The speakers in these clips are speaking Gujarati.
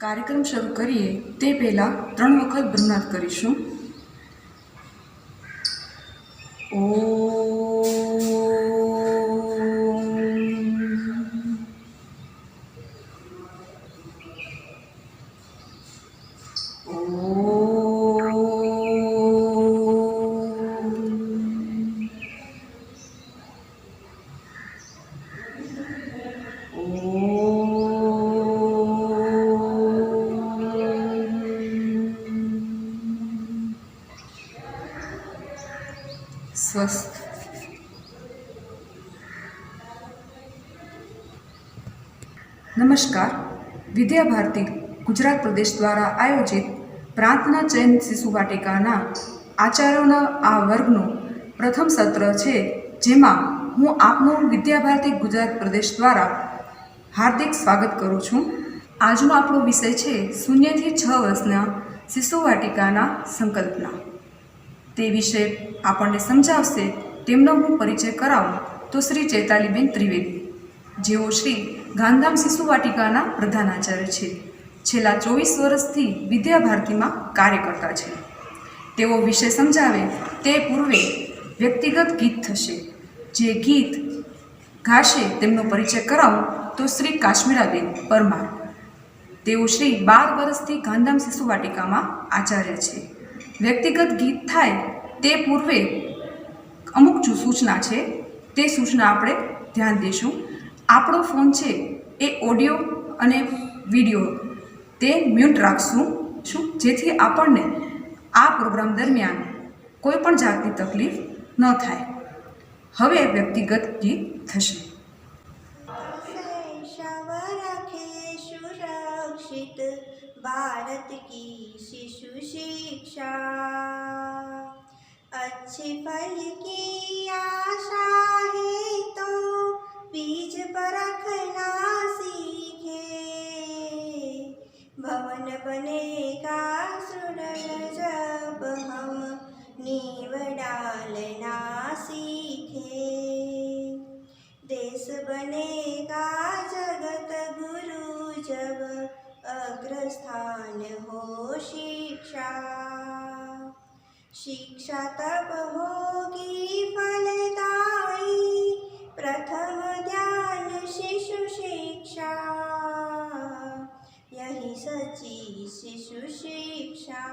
कार्यक्रम શરૂ કરીએ તે પહેલાં 3 વખત બ્રહ્મનાદ કરીશું. સ્વસ્થ. નમસ્કાર. વિદ્યા ભારતી ગુજરાત પ્રદેશ દ્વારા આયોજિત પ્રાંતના ચયન શિશુ વાટિકાના આચાર્યોના આ વર્ગનું પ્રથમ સત્ર છે, જેમાં હું આપનું વિદ્યા ભારતી ગુજરાત પ્રદેશ દ્વારા હાર્દિક સ્વાગત કરું છું. આજનો આપણો વિષય છે 0 થી 6 વર્ષના શિશુ વાટિકાના સંકલ્પના. તે વિશે આપણને સમજાવશે તેમનો હું પરિચય કરાવું તો શ્રી ચૈતાલીબેન ત્રિવેદી, જેઓ શ્રી ગાંધામ શિશુ વાટિકાના પ્રધાનાચાર્ય છે. છેલ્લા 24 વર્ષથી વિદ્યા ભારતીમાં કાર્ય કરતા છે. તેઓ વિષય સમજાવે તે પૂર્વે વ્યક્તિગત ગીત થશે. જે ગીત ગાશે તેમનો પરિચય કરાવું તો શ્રી કાશ્મીરાબેન પરમાર, તેઓ શ્રી 12 વર્ષથી ગાંધામ શિશુ વાટિકામાં આચાર્ય છે. વ્યક્તિગત ગીત થાય તે પૂર્વે અમુક સૂચના છે, તે સૂચના આપણે ધ્યાન દઈશું. આપણો ફોન છે એ ઓડિયો અને વિડીયો તે મ્યુટ રાખશું, જેથી આપણને આ પ્રોગ્રામ દરમિયાન કોઈ પણ જાતની તકલીફ ન થાય. હવે વ્યક્તિગત ગીત થશે. भारत की शिशु शिक्षा, अच्छे फल की आशा है तो बीज परखना सीखे, भवन बनेगा सुदृढ़ जब हम नींव डालना सीखे, देश बनेगा जगत गुरु जब अग्रस्थान हो शिक्षा, शिक्षा तब होगी फलदायी प्रथम ध्यान शिशु शिक्षा, यही सच्ची शिशु शिक्षा,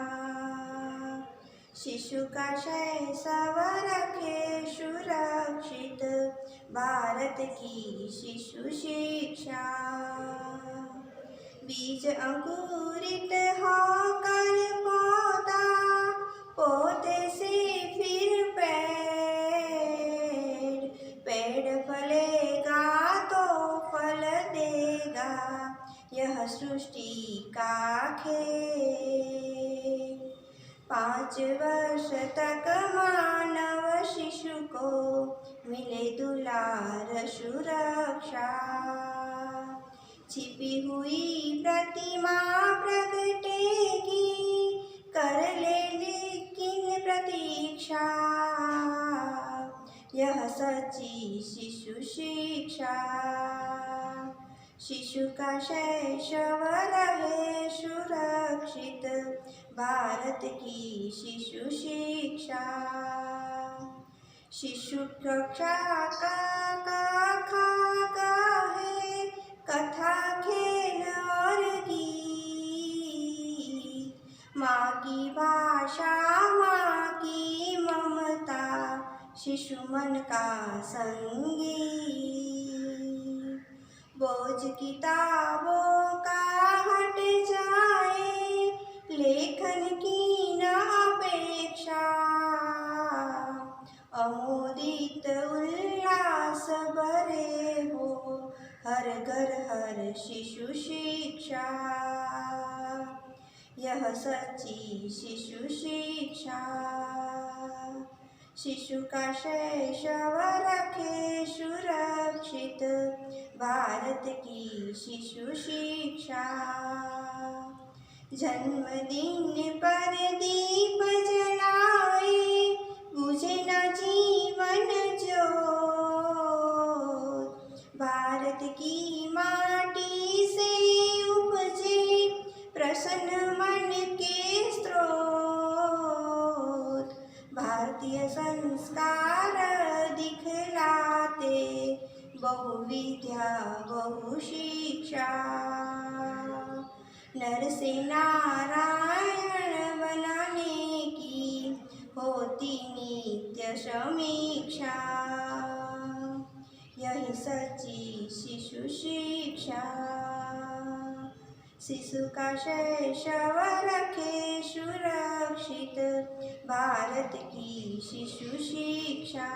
शिशु का शैशव रखे सुरक्षित भारत की शिशु शिक्षा, बीज अंकुरित होकर पौधा, पौधे से फिर पेड़, पेड़ फलेगा तो फल देगा, यह सृष्टि का खेल, 5 वर्ष तक मानव शिशु को मिले दुलार सुरक्षा, छिपी हुई प्रतिमा प्रगटेगी, कर ले लेकिन प्रतीक्षा, यह सच्ची शिशु शिक्षा, शिशु का शैशव रहे सुरक्षित भारत की शिशु शिक्षा, शिशु कक्षा का है कथा खेल और गीत, माँ की भाषा माँ की ममता शिशु मन का संगीत, बोझ किताबों का हट जाए लेखन की न अपेक्षा, अमोदित उल्लास भरे हो हर घर हर शिशु शिक्षा, यह सच्ची शिशु शिक्षा, शिशु का शैशव रखे सुरक्षित भारत की शिशु शिक्षा, जन्मदिन पर दीप जलाए बुझे न जीवन ज्योत, भारत की माटी से उपजे बहुविद्या बहुशिक्षा नर से नारायण बनाने की होती नित्य समीक्षा यही सच्ची शिशु शिक्षा शिशु का शैशव रखे सुरक्षित भारत की शिशु शिक्षा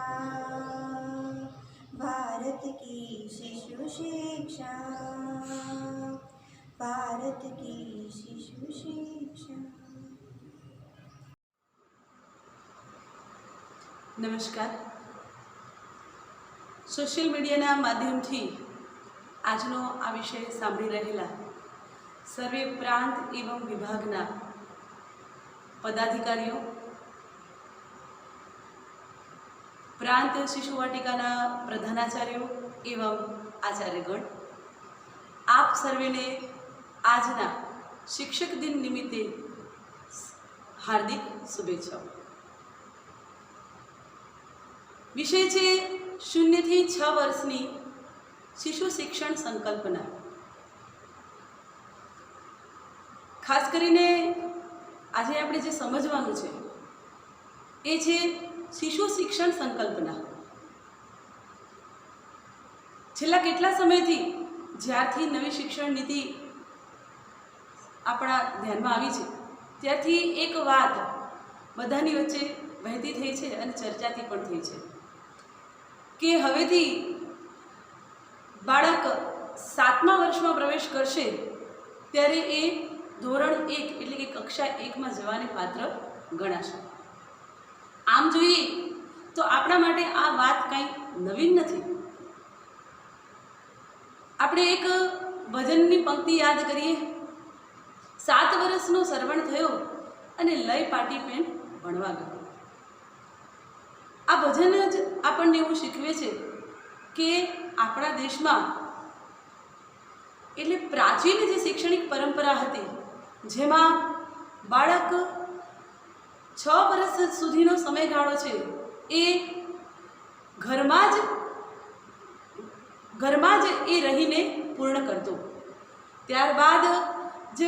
भारत की शिशु शिक्षा भारत की शिशु शिक्षा। નમસ્કાર. સોશિયલ મીડિયાના માધ્યમથી આજનો આ વિષય સાંભળી રહેલા સર્વે પ્રાંત એવં વિભાગના પદાધિકારીઓ, પ્રાંત શિશુ વાટિકાના પ્રધાનાચાર્યો એવં આચાર્યગણ, આપ સર્વેને આજના શિક્ષક દિન નિમિત્તે હાર્દિક શુભેચ્છાઓ. વિષય છે 0 થી 6 વર્ષની શિશુ શિક્ષણ સંકલ્પના. ખાસ કરીને આજે આપણે જે સમજવાનું છે એ છે શિશુ શિક્ષણ સંકલ્પના. છેલ્લા કેટલા સમયથી જ્યારથી નવી શિક્ષણ નીતિ આપણા ધ્યાનમાં આવી છે ત્યારથી એક વાત બધાની વચ્ચે વહેતી થઈ છે અને ચર્ચાથી પણ થઈ છે કે હવેથી બાળક 7મા વર્ષમાં પ્રવેશ કરશે ત્યારે એ ધોરણ 1 એટલે કે કક્ષા 1માં જવાને પાત્ર ગણાશે. આમ જોઈએ તો આપણા માટે આ વાત કંઈ નવીન નથી. આપણે એક ભજનની પંક્તિ યાદ કરીએ, 7 વર્ષનો સરવણ થયો અને લય પાટી પેન ભણવા ગયો. આ ભજન જ આપણને એવું શીખવે છે કે આપણા દેશમાં એટલે પ્રાચીન જે શૈક્ષણિક પરંપરા હતી જેમાં બાળક 6 વર્ષ સુધીનો સમયગાળો છે એ ઘરમાં જ એ રહીને પૂર્ણ કરતો. ત્યારબાદ જ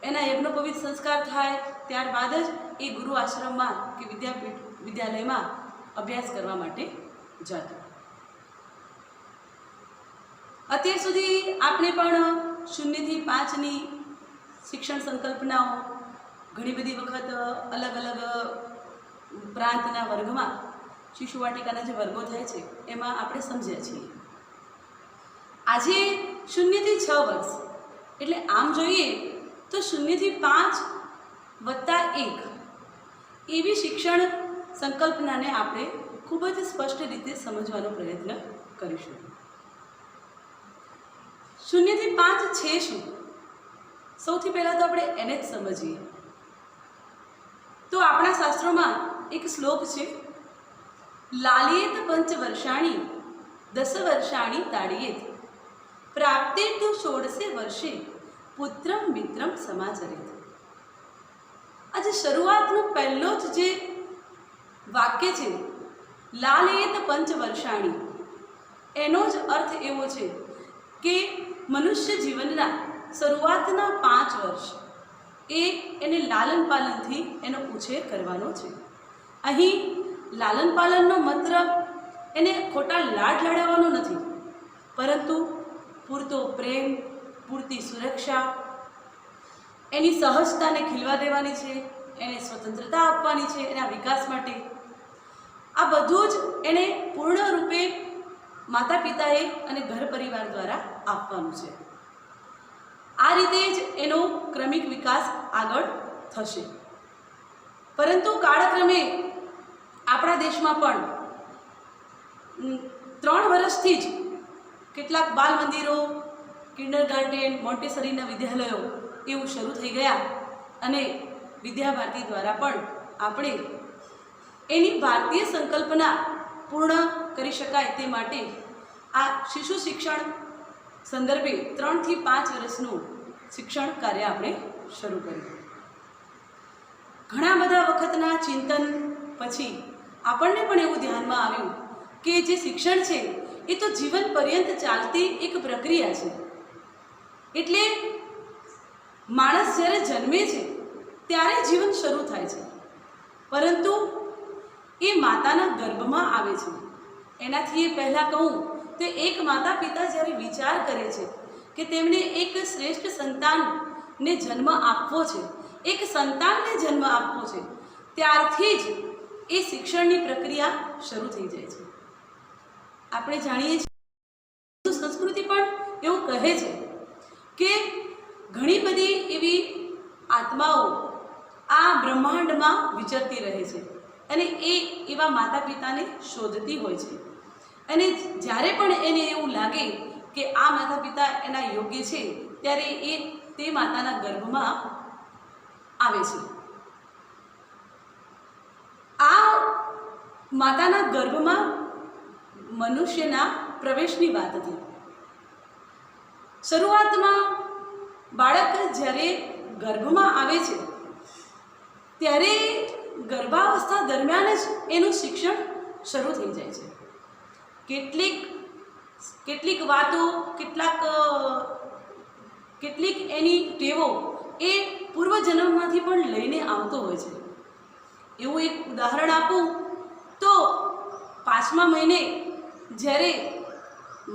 એના યજ્ઞોપવિત સંસ્કાર થાય, ત્યારબાદ જ એ ગુરુ આશ્રમમાં કે વિદ્યાલયમાં અભ્યાસ કરવા માટે જતો. અત્યાર સુધી આપણે પણ 0 થી 5ની શિક્ષણ સંકલ્પનાઓ ઘણી બધી વખત અલગ અલગ પ્રાંતના વર્ગમાં શિશુ વાટિકાના જે વર્ગો થાય છે એમાં આપણે સમજ્યા છીએ. આજે 0 થી 6 વર્ષ એટલે આમ જોઈએ તો 0 થી 5 વત્તા 1 એવી શિક્ષણ સંકલ્પનાને આપણે ખૂબ જ સ્પષ્ટ રીતે સમજવાનો પ્રયત્ન કરીશું. 0 થી 5 છે શું? સૌથી પહેલાં તો આપણે એને જ સમજીએ. તો આપણા શાસ્ત્રોમાં એક શ્લોક છે, લાલિયેત પંચવર્ષાણી 10 વર્ષાણી તાડિયેત પ્રાપ્તે તો 16 વર્ષે પુત્રમ મિત્રમ સમાચરેત. આજે શરૂઆતનો પહેલો જ જે વાક્ય છે લાલિયેત પંચવર્ષાણી, એનો જ અર્થ એવો છે કે મનુષ્ય જીવનના શરૂઆતના 5 વર્ષ એને લાલન પાલનથી એનો ઉછેર કરવાનો છે. અહીં લાલન પાલનનો મતલબ એને ખોટા લાડ લડાવવાનો નથી, પરંતુ પૂરતો પ્રેમ, પૂરતી સુરક્ષા, એની સહજતાને ખીલવા દેવાની છે, એને સ્વતંત્રતા આપવાની છે એના વિકાસ માટે. આ બધું જ એને પૂર્ણ રૂપે માતા પિતાએ અને ઘર પરિવાર દ્વારા આપવાનું છે. આ રીતે જ એનો ક્રમિક વિકાસ આગળ થશે. પરંતુ કાળક્રમે આપણા દેશમાં પણ 3 વર્ષથી જ કેટલાક બાલ મંદિરો, કિન્ડરગાર્ટન, મોન્ટેસરીના વિદ્યાલયો એવું શરૂ થઈ ગયા અને વિદ્યાભારતી દ્વારા પણ આપણે એની ભારતીય સંકલ્પના પૂર્ણ કરી શકાય તે માટે આ શિશુ શિક્ષણ સંદર્ભે 3 થી 5 વર્ષનું શિક્ષણ કાર્ય આપણે શરૂ કર્યું. ઘણા બધા વખતના ચિંતન પછી આપણને પણ એવું ધ્યાનમાં આવ્યું કે જે શિક્ષણ છે એ તો જીવન પર્યંત ચાલતી એક પ્રક્રિયા છે. એટલે માણસ જ્યારે જન્મે છે ત્યારે જીવન શરૂ થાય છે, પરંતુ એ માતાના ગર્ભમાં આવે છે. એનાથી એ પહેલાં કહું તો એક માતા પિતા જ્યારે વિચાર કરે છે કે તેમને એક શ્રેષ્ઠ સંતાનને જન્મ આપવો છે, એક સંતાનને જન્મ આપવો છે, ત્યારથી જ એ શિક્ષણની પ્રક્રિયા શરૂ થઈ જાય છે. આપણે જાણીએ છીએ સંસ્કૃતિ પણ એવું કહે છે કે ઘણી બધી એવી આત્માઓ આ બ્રહ્માંડમાં વિચરતી રહે છે અને એ એવા માતા પિતાને શોધતી હોય છે. અને જ્યારે પણ એને એવું લાગે કે આ માતા પિતા એના યોગ્ય છે ત્યારે એ તે માતાના ગર્ભમાં આવે છે. આ માતાના ગર્ભમાં મનુષ્યના પ્રવેશની વાત હતી. શરૂઆતમાં બાળક જ્યારે ગર્ભમાં આવે છે ત્યારે ગર્ભાવસ્થા દરમિયાન જ એનું શિક્ષણ શરૂ થઈ જાય છે. કેટલીક વાતો, કેટલીક એની ટેવો એ પૂર્વજન્મમાંથી પણ લઈને આવતો હોય છે. એવું એક ઉદાહરણ આપું તો 5મા મહિને જ્યારે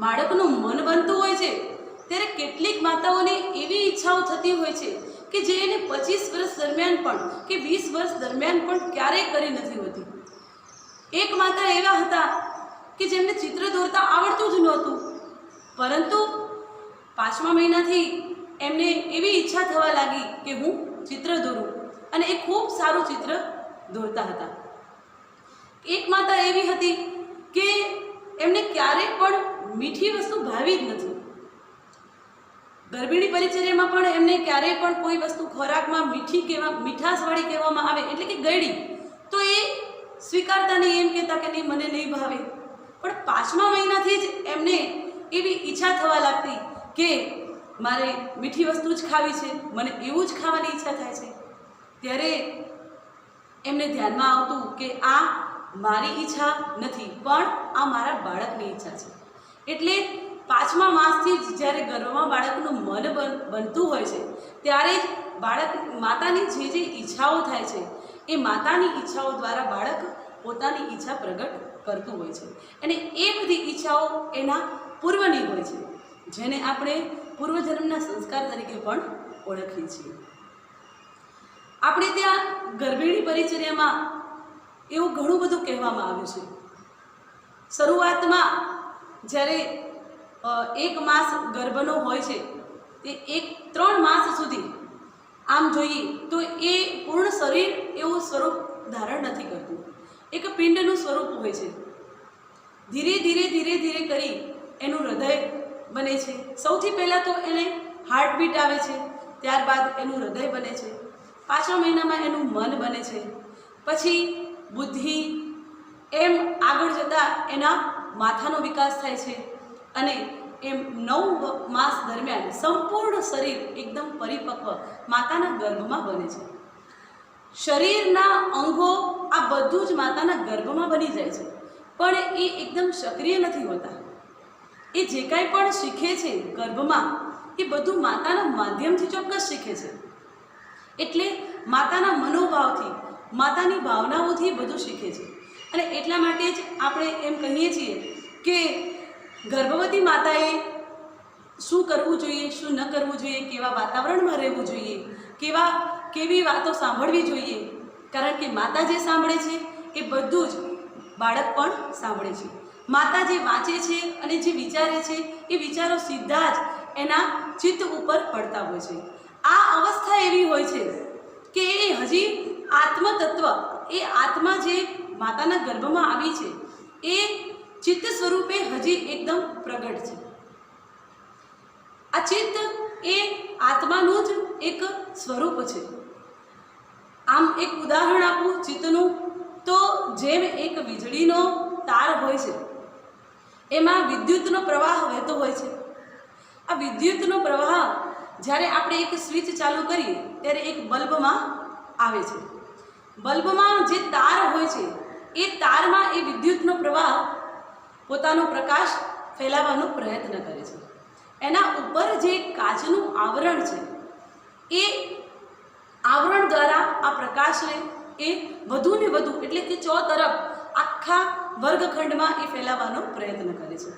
બાળકનું મન બનતું હોય છે ત્યારે કેટલીક માતાઓને એવી ઈચ્છાઓ થતી હોય છે કે જે એને 25 વર્ષ દરમિયાન પણ કે 20 વર્ષ દરમિયાન પણ ક્યારેય કરી નથી હોતી. એક માતા એવા હતા કે જેમને ચિત્ર દોરતા આવડતું જ નહોતું, પરંતુ 5મા મહિનાથી એમને એવી ઈચ્છા થવા લાગી કે હું ચિત્ર દોરું, અને એ ખૂબ સારું ચિત્ર દોરતા હતા. એક માતા એવી હતી કે એમને ક્યારેય પણ મીઠી વસ્તુ ભાવી જ નથી. ગર્ભિણી પરિચર્યામાં પણ એમને ક્યારેય પણ કોઈ વસ્તુ ખોરાકમાં મીઠાશવાળી કહેવામાં આવે એટલે કે ગળી, તો એ સ્વીકારતા નહીં, એમ કહેતા કે નહીં મને નહીં ભાવે. પણ 5મા મહિનાથી જ એમને એવી ઈચ્છા થવા લાગતી કે મારે મીઠી વસ્તુ જ ખાવી છે, મને એવું જ ખાવાની ઈચ્છા થાય છે. ત્યારે એમને ધ્યાનમાં આવતું કે આ મારી ઈચ્છા નથી, પણ આ મારા બાળકની ઈચ્છા છે. એટલે 5મા માસથી જ જ્યારે ગર્ભમાં બાળકનું મન બનતું હોય છે ત્યારે જ માતાની જે ઈચ્છાઓ થાય છે એ માતાની ઈચ્છાઓ દ્વારા બાળક પોતાની ઈચ્છા પ્રગટ કરતું હોય છે. અને એ બધી ઈચ્છાઓ એના પૂર્વની હોય છે, જેને આપણે પૂર્વજન્મના સંસ્કાર તરીકે પણ ઓળખીએ છીએ. આપણે ત્યાં ગર્ભિણી પરિચર્યામાં એવું ઘણું બધું કહેવામાં આવ્યું છે. શરૂઆતમાં જ્યારે 1 માસ ગર્ભનો હોય છે તે 3 માસ સુધી આમ જોઈએ તો એ પૂર્ણ શરીર એવું સ્વરૂપ ધારણ નથી કરતું, એક પિંડનું સ્વરૂપ હોય છે. ધીરે ધીરે કરી એનું હૃદય બને છે. સૌથી પહેલાં તો એને હાર્ટબીટ આવે છે, ત્યારબાદ એનું હૃદય બને છે. 5મા મહિનામાં એનું મન બને છે, પછી બુદ્ધિ, એમ આગળ જતાં એના માથાનો વિકાસ થાય છે, અને એમ 9 માસ દરમિયાન સંપૂર્ણ શરીર એકદમ પરિપક્વ માતાના ગર્ભમાં બને છે. શરીરના અંગો આ બધું જ માતાના ગર્ભમાં બની જાય છે, પણ એ એકદમ સક્રિય નથી હોતા. એ જે કાંઈ પણ શીખે છે ગર્ભમાં એ બધું માતાના માધ્યમથી ચોક્કસ શીખે છે. એટલે માતાના મનોભાવથી, માતાની ભાવનાઓથી બધું શીખે છે. અને એટલા માટે જ આપણે એમ કહીએ છીએ કે ગર્ભવતી માતાએ શું કરવું જોઈએ, શું ન કરવું જોઈએ, કેવા વાતાવરણમાં રહેવું જોઈએ, કેવી વાતો સાંભળવી જોઈએ. કારણ કે માતા જે સાંભળે છે એ બધું જ બાળક પણ સાંભળે છે. માતા જે વાંચે છે અને જે વિચારે છે એ વિચારો સીધા જ એના ચિત્ત ઉપર પડતા હોય છે. આ અવસ્થા એવી હોય છે કે એ હજી આત્મતત્વ, એ આત્મા જે માતાના ગર્ભમાં આવી છે એ ચિત્ત સ્વરૂપે હજી એકદમ પ્રગટ છે. આ ચિત્ત એ આત્માનું જ એક સ્વરૂપ છે. આમ એક ઉદાહરણ આપું ચિત્તનું, તો જેમ એક વીજળીનો તાર હોય છે એમાં વિદ્યુતનો પ્રવાહ વહેતો હોય છે. આ વિદ્યુતનો પ્રવાહ જ્યારે આપણે એક સ્વિચ ચાલુ કરીએ ત્યારે એક બલ્બમાં આવે છે. બલ્બમાં જે તાર હોય છે એ તારમાં એ વિદ્યુતનો પ્રવાહ પોતાનો પ્રકાશ ફેલાવવાનો પ્રયત્ન કરે છે. એના ઉપર જે કાચનું આવરણ છે એ આવરણ દ્વારા આ પ્રકાશને એ વધુ ને વધુ એટલે કે ચોતરફ આખા વર્ગખંડમાં એ ફેલાવવાનો પ્રયત્ન કરે છે.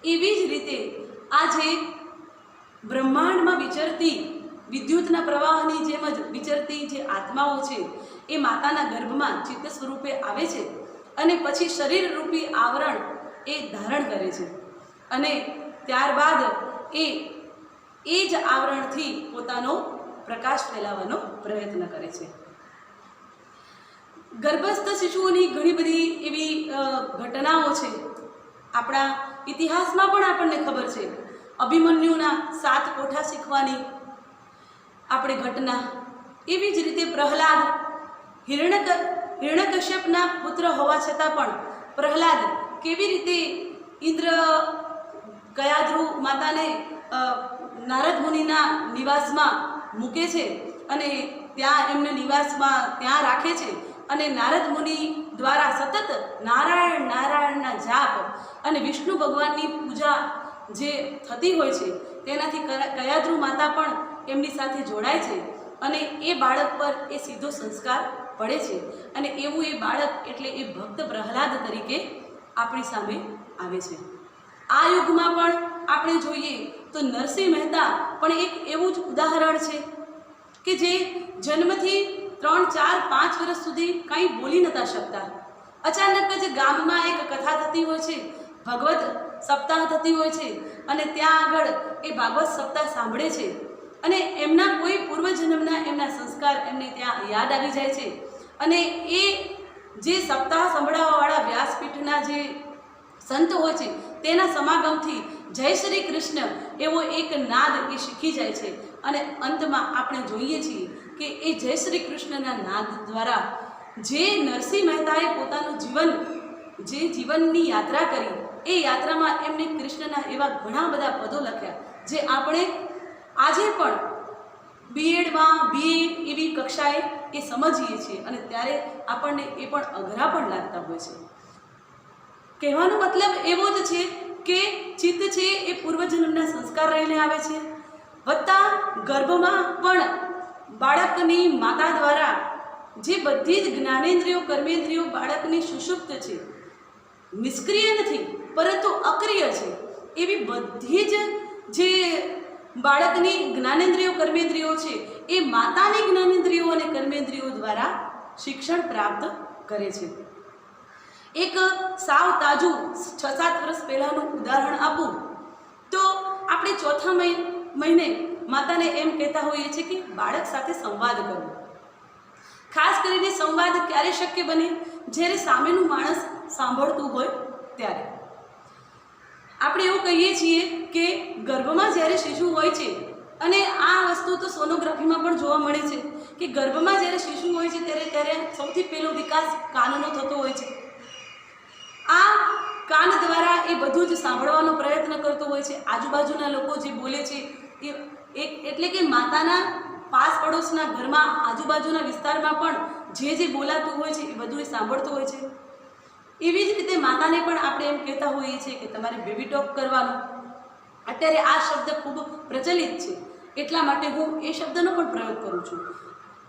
એવી જ રીતે આ જે બ્રહ્માંડમાં વિચરતી વિદ્યુતના પ્રવાહની જેમ જ વિચરતી જે આત્માઓ છે એ માતાના ગર્ભમાં ચિત્ત સ્વરૂપે આવે છે અને પછી શરીર રૂપી આવરણ એ ધારણ કરે છે અને ત્યારબાદ એ જ આવરણથી પોતાનો પ્રકાશ ફેલાવવાનો પ્રયત્ન કરે છે. ગર્ભસ્થ શિશુઓની ઘણી બધી એવી ઘટનાઓ છે. આપણા ઇતિહાસમાં પણ આપણને ખબર છે. અભિમન્યુના 7 કોઠા શીખવાની આપણે ઘટના, એવી જ રીતે પ્રહલાદ હિરણ્યકશ્યપના પુત્ર હોવા છતાં પણ પ્રહલાદ કેવી રીતે ઇન્દ્ર કયાધ્રુ માતાને નારદ મુનિના નિવાસમાં મૂકે છે અને ત્યાં એમને નિવાસમાં ત્યાં રાખે છે અને નારદ મુનિ દ્વારા સતત નારાયણ નારાયણના જાપ અને વિષ્ણુ ભગવાનની પૂજા જે થતી હોય છે તેનાથી કયાધ્રુ માતા પણ એમની સાથે જોડાય છે અને એ બાળક પર એ સીધો સંસ્કાર પડે છે અને એવું એ બાળક એટલે એ ભક્ત પ્રહલાદ તરીકે આપણી સામે આવે છે. આ યુગમાં પણ આપણે જોઈએ તો નરસિંહ મહેતા પણ એક એવું જ ઉદાહરણ છે કે જે જન્મથી 3, 4, 5 વર્ષ સુધી કંઈ બોલી નહોતા શકતા. અચાનક જ ગામમાં એક કથા થતી હોય છે, ભગવત સપ્તાહ થતી હોય છે અને ત્યાં આગળ એ ભાગવત સપ્તાહ સાંભળે છે અને એમના કોઈ પૂર્વજન્મના એમના સંસ્કાર એમને ત્યાં યાદ આવી જાય છે અને એ જે સપ્તાહ સંભળાવવાવાળા વ્યાસપીઠના જે સંત હોય છે તેના સમાગમથી જય શ્રી કૃષ્ણ એવો એક નાદ એ શીખી જાય છે અને અંતમાં આપણે જોઈએ છીએ કે એ જય શ્રી કૃષ્ણના નાદ દ્વારા જે નરસિંહ મહેતાએ પોતાનું જીવનની યાત્રા કરી એ યાત્રામાં એમને કૃષ્ણના એવા ઘણા બધા પદો લખ્યા જે આપણે આજે પણ બીએડમાં બીએ એવી કક્ષાએ એ સમજીએ છીએ અને ત્યારે આપણને એ પણ અઘરા પણ લાગતા હોય છે. કહેવાનો મતલબ એવો જ છે કે ચિત્ત છે એ પૂર્વજન્મના સંસ્કાર રહીને આવે છે, વત્તા ગર્ભમાં પણ બાળકની માતા દ્વારા જે બધી જ જ્ઞાનેન્દ્રિયો કર્મેન્દ્રિયો બાળકની સુષુપ્ત છે, નિષ્ક્રિય નથી પરંતુ અક્રિય છે, એવી બધી જ જે બાળકની જ્ઞાનેન્દ્રિયો કર્મેન્દ્રિયો છે એ માતાની જ્ઞાનેન્દ્રિયો અને કર્મેન્દ્રિયો દ્વારા શિક્ષણ પ્રાપ્ત કરે છે. એક સાવ તાજું 6-7 વર્ષ પહેલાંનું ઉદાહરણ આપું તો આપણે ચોથા મહિને માતાને એમ કહેતા હોઈએ છીએ કે બાળક સાથે સંવાદ કરવો. ખાસ કરીને સંવાદ ક્યારે શક્ય બને? જ્યારે સામેનું માણસ સાંભળતું હોય ત્યારે. આપણે એવું કહીએ છીએ કે ગર્ભમાં જ્યારે શિશુ હોય છે અને આ વસ્તુ તો સોનોગ્રાફીમાં પણ જોવા મળે છે કે ગર્ભમાં જ્યારે શિશુ હોય છે ત્યારે સૌથી પહેલો વિકાસ કાનનો થતો હોય છે. આ કાન દ્વારા એ બધું જ સાંભળવાનો પ્રયત્ન કરતો હોય છે. આજુબાજુના લોકો જે બોલે છે એ એટલે કે માતાના પાસ પડોશના ઘરમાં આજુબાજુના વિસ્તારમાં પણ જે બોલાતું હોય છે એ બધું એ સાંભળતું હોય છે. એવી જ રીતે માતાને પણ આપણે એમ કહેતા હોઈએ છીએ કે તમારે બેબી ટોક કરવાનું. અત્યારે આ શબ્દ ખૂબ પ્રચલિત છે એટલા માટે હું એ શબ્દનો પણ પ્રયોગ કરું છું.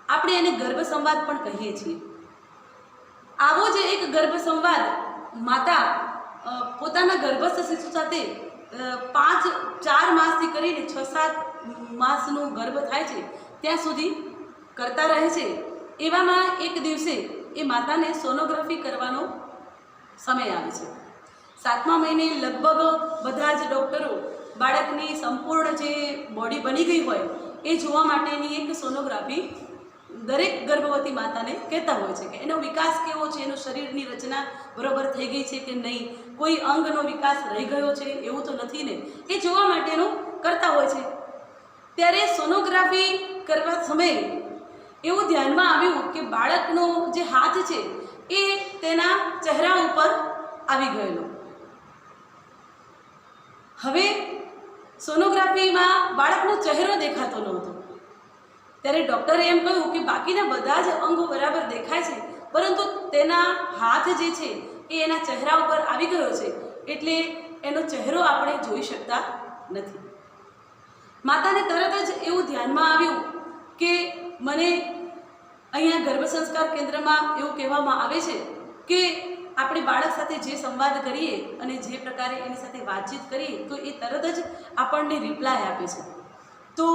આપણે એને ગર્ભ સંવાદ પણ કહીએ છીએ. આવો જ એક ગર્ભ સંવાદ માતા પોતાના ગર્ભસ્થ શિશુ સાથે 4 માસથી કરીને 6-7 માસનું ગર્ભ થાય છે ત્યાં સુધી કરતા રહે છે. એવામાં એક દિવસે એ માતાને સોનોગ્રાફી કરવાનો સમય આવે છે. 7મા મહિને લગભગ બધા જ ડૉક્ટરો બાળકની સંપૂર્ણ જે બોડી બની ગઈ હોય એ જોવા માટેની એક સોનોગ્રાફી દરેક ગર્ભવતી માતાને કહેતા હોય છે કે એનો વિકાસ કેવો છે, એનું શરીરની રચના બરાબર થઈ ગઈ છે કે નહીં, કોઈ અંગનો વિકાસ રહી ગયો છે એવું તો નથી ને, એ જોવા માટેનું કરતા હોય છે. ત્યારે સોનોગ્રાફી કરવા સમયે એવું ધ્યાનમાં આવ્યું કે બાળકનો જે હાથ છે એ તેના ચહેરા ઉપર આવી ગયેલો. હવે સોનોગ્રાફીમાં બાળકનો ચહેરો દેખાતો નહોતો. ત્યારે ડૉક્ટરે એમ કહ્યું કે બાકીના બધા જ અંગો બરાબર દેખાય છે પરંતુ તેના હાથ જે છે એ એના ચહેરા ઉપર આવી ગયો છે એટલે એનો ચહેરો આપણે જોઈ શકતા નથી. માતાને તરત જ એવું ધ્યાનમાં આવ્યું કે મને અહીંયા ગર્ભ સંસ્કાર કેન્દ્રમાં એવું કહેવામાં આવે છે કે આપણે બાળક સાથે જે સંવાદ કરીએ અને જે પ્રકારે એની સાથે વાતચીત કરીએ તો એ તરત જ આપણને રિપ્લાય આપે છે. તો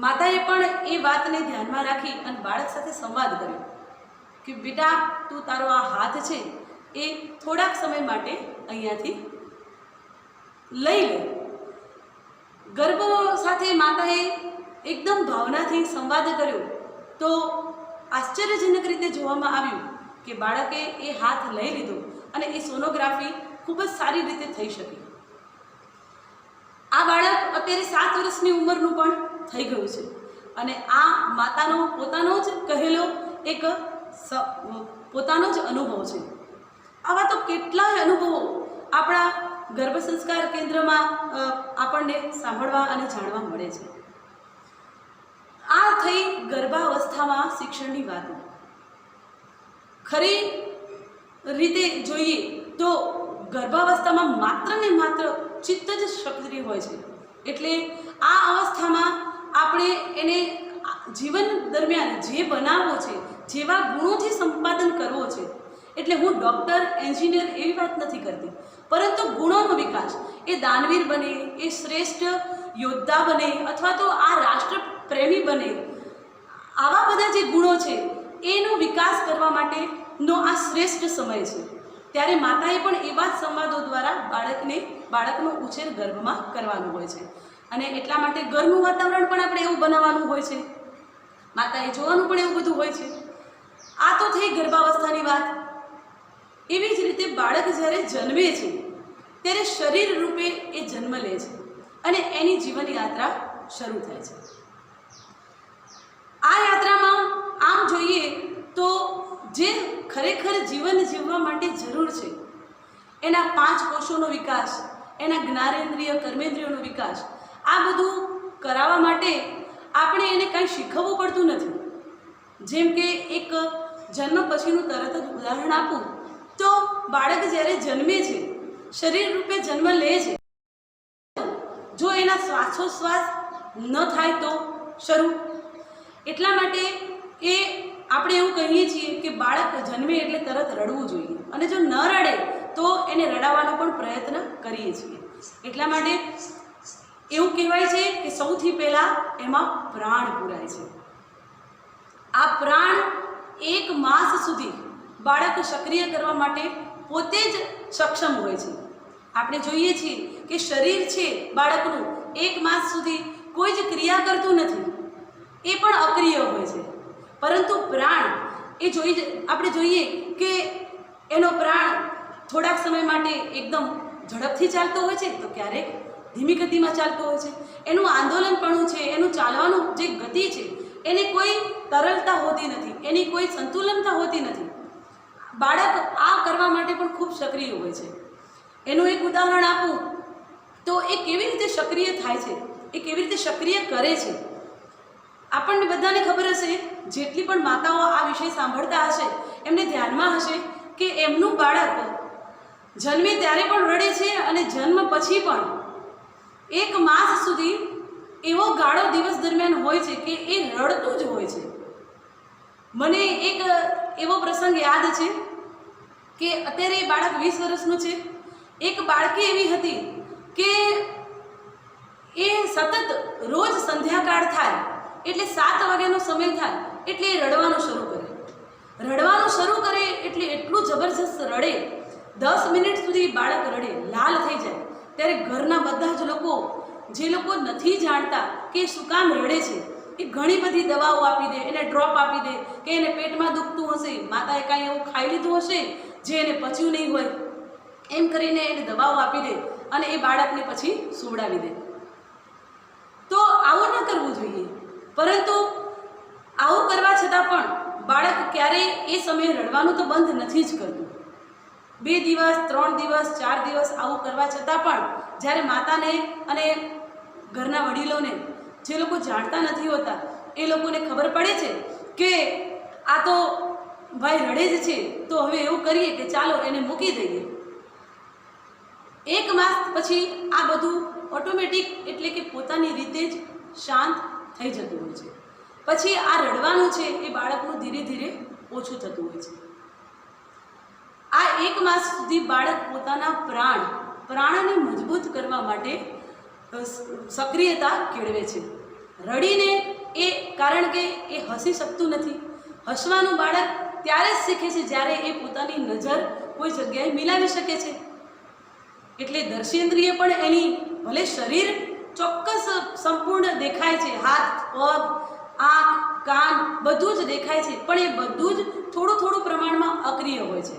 માતાએ પણ એ વાતને ધ્યાનમાં રાખી અને બાળક સાથે સંવાદ કર્યો કે બેટા, તું તારો આ હાથ છે એ થોડાક સમય માટે અહીંયાથી લઈ લે. ગર્ભ સાથે માતાએ એકદમ ભાવનાથી સંવાદ કર્યો તો આશ્ચર્યજનક રીતે જોવામાં આવ્યું કે બાળકે એ હાથ લઈ લીધો અને એ સોનોગ્રાફી ખૂબ જ સારી રીતે થઈ શકી. આ બાળક અત્યારે 7 વર્ષની ઉંમરનું પણ થઈ ગયું છે અને આ માતાનો પોતાનો જ કહેલો એક પોતાનો જ અનુભવ છે. આવા તો કેટલાય અનુભવો આપણા ગર્ભ સંસ્કાર કેન્દ્રમાં આપણને સાંભળવા અને જાણવા મળે છે. આ થઈ ગર્ભાવસ્થામાં શિક્ષણની વાતો. ખરી રીતે જોઈએ તો ગર્ભાવસ્થામાં માત્ર ને માત્ર ચિત્ત જ સક્રિય હોય છે. એટલે આ અવસ્થામાં આપણે એને જીવન દરમિયાન જે બનાવવો છે, જેવા ગુણોથી સંપાદન કરવો છે. એટલે હું ડૉક્ટર, એન્જિનિયર એવી વાત નથી કરતી, પરંતુ ગુણોનો વિકાસ, એ દાનવીર બને, એ શ્રેષ્ઠ યોદ્ધા બને અથવા તો આ રાષ્ટ્ર પ્રેમી બને, આવા બધા જે ગુણો છે એનો વિકાસ કરવા માટેનો આ શ્રેષ્ઠ સમય છે. ત્યારે માતાએ પણ એવા જ સંવાદો દ્વારા બાળકનો ઉછેર ગર્ભમાં કરવાનો હોય છે અને એટલા માટે ઘરનું વાતાવરણ પણ આપણે એવું બનાવવાનું હોય છે. માતાએ જોવાનું પણ એવું બધું હોય છે. આ તો થઈ ગર્ભાવસ્થાની વાત. એવી જ રીતે બાળક જ્યારે જન્મે છે ત્યારે શરીર રૂપે એ જન્મ લે છે અને એની જીવન યાત્રા શરૂ થાય છે. આ યાત્રામાં આમ જોઈએ તો જે ખરેખર જીવન જીવવા માટે જરૂર છે એના 5 કોષોનો વિકાસ, એના જ્ઞાનેન્દ્રિય, કર્મેન્દ્રિયોનો વિકાસ, આ બધું કરાવવા માટે આપણે એને કાંઈ શીખવવું પડતું નથી. જેમ કે એક જન્મ પછીનું તરત જ ઉદાહરણ આપું તો બાળક જ્યારે જન્મે છે, શરીર રૂપે જન્મ લે છે, જો એના શ્વાસોશ્વાસ ન થાય તો શરૂ. એટલા માટે એ આપણે એવું કહીએ છીએ કે બાળક જન્મે એટલે તરત રડવું જોઈએ અને જો ન રડે તો એને રડાવવાનો પણ પ્રયત્ન કરીએ છીએ. એટલા માટે એવું કહેવાય છે કે સૌથી પહેલાં એમાં પ્રાણ પૂરાય છે. આ પ્રાણ 1 માસ સુધી બાળક સક્રિય કરવા માટે પોતે જ સક્ષમ હોય છે. આપણે જોઈએ છીએ કે શરીર છે બાળકનું 1 માસ સુધી કોઈ જ ક્રિયા કરતું નથી, એ પણ અક્રિય હોય છે. પરંતુ પ્રાણ આપણે જોઈએ કે એનો પ્રાણ થોડાક સમય માટે એકદમ ઝડપથી ચાલતો હોય છે તો ક્યારેક ધીમી ગતિમાં ચાલતો હોય છે. એનું આંદોલનપણું છે, એનું ચાલવાનું જે ગતિ છે એની કોઈ તરલતા હોતી નથી, એની કોઈ સંતુલનતા હોતી નથી. બાળક આ કરવા માટે પણ ખૂબ સક્રિય હોય છે. એનું એક ઉદાહરણ આપું તો એ કેવી રીતે સક્રિય થાય છે, એ કેવી રીતે સક્રિય કરે છે. આપણને બધાને ખબર હશે, જેટલી પણ માતાઓ આ વિષય સાંભળતા હશે એમને ધ્યાનમાં હશે કે એમનું બાળક જન્મે ત્યારે પણ રડે છે અને જન્મ પછી પણ 1 માસ સુધી એવો ગાળો દિવસ દરમિયાન હોય છે કે એ રડતું જ હોય છે. મને એક એવો પ્રસંગ યાદ છે કે અત્યારે એ બાળક 20 વર્ષનું છે. એક બાળકી એવી હતી કે એ સતત રોજ સંધ્યાકાળ થાય એટલે 7 વાગ્યાનો સમય થાય એટલે એ રડવાનું શરૂ કરે. રડવાનું શરૂ કરે એટલે એટલું જબરજસ્ત રડે, 10 મિનિટ સુધી બાળક રડે, લાલ થઈ જાય. ત્યારે ઘરના બધા જ લોકો, જે લોકો નથી જાણતા કે શું કામ રડે છે, એ ઘણી બધી દવાઓ આપી દે, એને ડ્રોપ આપી દે કે એને પેટમાં દુખતું હશે, માતાએ કાંઈ એવું ખાઈ લીધું હશે જે એને પચ્યું નહીં હોય, એમ કરીને એને દવાઓ આપી દે અને એ બાળકને પછી સુવડાવી દે. તો આવું ન કરવું જોઈએ. પરંતુ આવું કરવા છતાં પણ બાળક ક્યારેય એ સમયે રડવાનું તો બંધ નથી જ કરતું. 2 દિવસ, 3 દિવસ, 4 દિવસ આવું કરવા છતાં પણ જ્યારે માતાને અને ઘરના વડીલોને, જે લોકો જાણતા નથી હોતા, એ લોકોને ખબર પડે છે કે આ તો ભાઈ રડે જ છે, તો હવે એવું કરીએ કે ચાલો એને મૂકી દઈએ. 1 માસ પછી આ બધું ઓટોમેટિક એટલે કે પોતાની રીતે જ શાંત થઈ જતું હોય છે. પછી આ રડવાનું છે એ બાળકનું ધીરે ધીરે ઓછું થતું હોય છે. આ 1 માસ સુધી બાળક પોતાના પ્રાણને મજબૂત કરવા માટે સક્રિયતા કેળવે છે. રડીને કારણ કે એ હસી શકતું નથી. હસવાનું બાળક ત્યારે જ શીખે છે જ્યારે એ પોતાની નજર કોઈ જગ્યાએ મિલાવી શકે છે. એટલે દર્શેન્દ્રિય પણ એની ભલે શરીર ચોક્કસ સંપૂર્ણ દેખાય છે, હાથ, પગ, આંખ, કાન બધું જ દેખાય છે, પણ એ બધું જ થોડું થોડું પ્રમાણમાં અક્રિય હોય છે.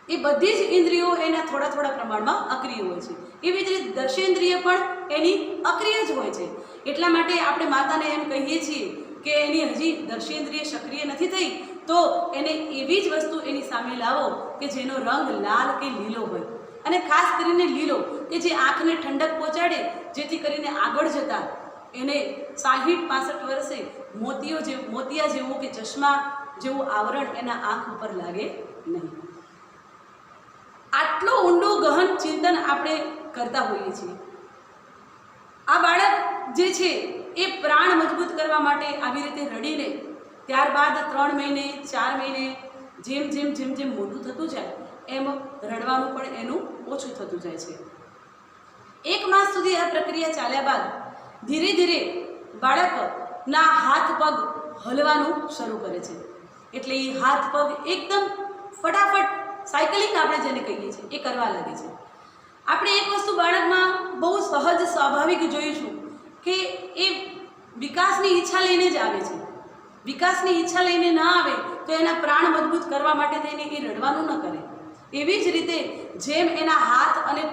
એ બધી જ ઇન્દ્રિયો એના થોડા થોડા પ્રમાણમાં અક્રિય હોય છે. એવી જ રીતે દર્શેન્દ્રિય પણ એની અક્રિય જ હોય છે. એટલા માટે આપણે માતાને એમ કહીએ છીએ કે એની હજી દર્શેન્દ્રિય સક્રિય નથી થઈ, તો એને એવી જ વસ્તુ એની સામે લાવો કે જેનો રંગ લાલ કે લીલો હોય, અને ખાસ કરીને લીલો કે જે આંખને ઠંડક પહોંચાડે, જેથી કરીને આગળ જતા એને 60-65 વર્ષે મોતિયા જેવું કે ચશ્મા જેવું આવરણ એના આંખ ઉપર લાગે નહીં. આટલો ઊંડો ગહન ચિંતન આપણે કરતા હોઈએ છીએ. આ બાળક જે છે એ પ્રાણ મજબૂત કરવા માટે આવી રીતે રડીને ત્યારબાદ 3 મહિને 4 મહિને જેમ મોટું થતું જાય એમ રડવાનું પણ એનું ઓછું થતું જાય છે. 1 માસ સુધી આ પ્રક્રિયા ચાલ્યા બાદ ધીરે ધીરે બાળકના હાથ પગ હલવાનું શરૂ કરે છે. એટલે એ હાથ પગ એકદમ ફટાફટ સાયકલિંગ આપણે જેને કહીએ છીએ એ કરવા લાગે છે. આપણે એક વસ્તુ બાળકમાં બહુ સહજ સ્વાભાવિક જોઈશું કે એ વિકાસની ઈચ્છા લઈને જ આવે છે. વિકાસની ઈચ્છા લઈને ના આવે તો એના પ્રાણ મજબૂત કરવા માટે થઈને એ રડવાનું ન કરે. એવી જ રીતે જેમ એના હાથ અને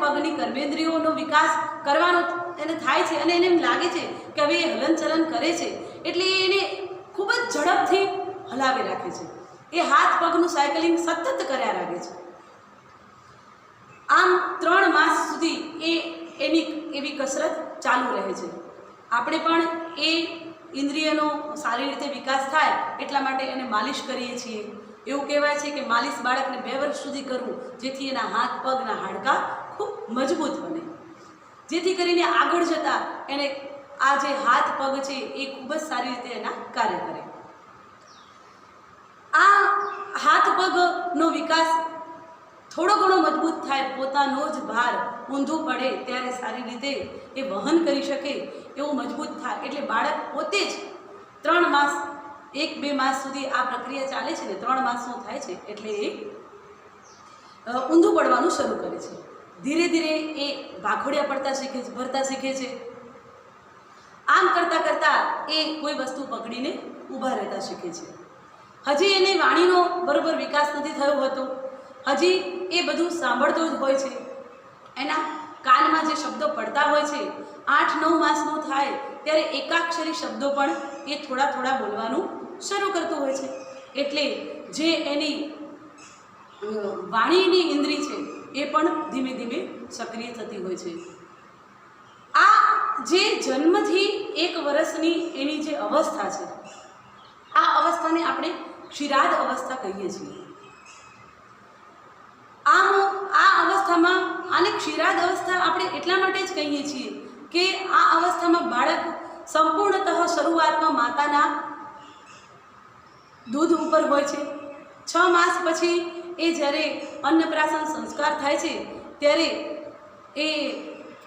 પગની કર્મેન્દ્રિયોનો વિકાસ કરવાનો એને થાય છે અને એને એમ લાગે છે કે હવે એ હલનચલન કરે છે, એટલે એને ખૂબ જ ઝડપથી હલાવી રાખે છે. એ હાથ પગનું સાયકલિંગ સતત કર્યા રાખે છે. આમ 3 માસ સુધી એની એવી કસરત ચાલુ રહે છે. આપણે પણ એ ઇન્દ્રિયનો સારી રીતે વિકાસ થાય એટલા માટે એને માલિશ કરીએ છીએ. એવું કહેવાય છે કે માલિશ બાળકને 2 વર્ષ સુધી કરવું, જેથી એના હાથ પગના હાડકાં ખૂબ મજબૂત બને, જેથી કરીને આગળ જતાં એને આ જે હાથ પગ છે એ ખૂબ જ સારી રીતે એના કાર્ય કરે. આ હાથ પગનો વિકાસ થોડો ઘણો મજબૂત થાય, પોતાનો જ ભાર ઊંધું પડે ત્યારે સારી રીતે એ વહન કરી શકે એવું મજબૂત થાય, એટલે બાળક પોતે જ 3 માસ 1-2 માસ સુધી આ પ્રક્રિયા ચાલે છે ને 3 માસનો થાય છે એટલે એ ઊંધું પડવાનું શરૂ કરે છે. ધીરે ધીરે એ ભાખોડિયા ભરતા શીખે છે. આમ કરતાં કરતાં એ કોઈ વસ્તુ પકડીને ઊભા રહેતા શીખે છે. હજી એને વાણીનો બરોબર વિકાસ નથી થયો હતો, હજી એ બધું સાંભળતો જ હોય છે. એના કાનમાં જે શબ્દો પડતા હોય છે, 8-9 માસનો થાય ત્યારે એકાક્ષરી શબ્દો પણ એ થોડા થોડા બોલવાનું શરૂ કરતું હોય છે. એટલે જે એની વાણીની ઇન્દ્રિય છે એ પણ ધીમે ધીમે સક્રિય થતી હોય છે. આ જે જન્મથી 1 વર્ષની એની જે અવસ્થા છે, આ અવસ્થાને આપણે ક્ષીરાદ અવસ્થા કહીએ છીએ. આમ આ અવસ્થામાં આને ક્ષીરાદ અવસ્થા આપણે એટલા માટે જ કહીએ છીએ કે આ અવસ્થામાં બાળક સંપૂર્ણતઃ શરૂઆતમાં માતાના દૂધ ઉપર હોય છે. 6 માસ પછી એ જ્યારે અન્નપ્રાશન સંસ્કાર થાય છે ત્યારે એ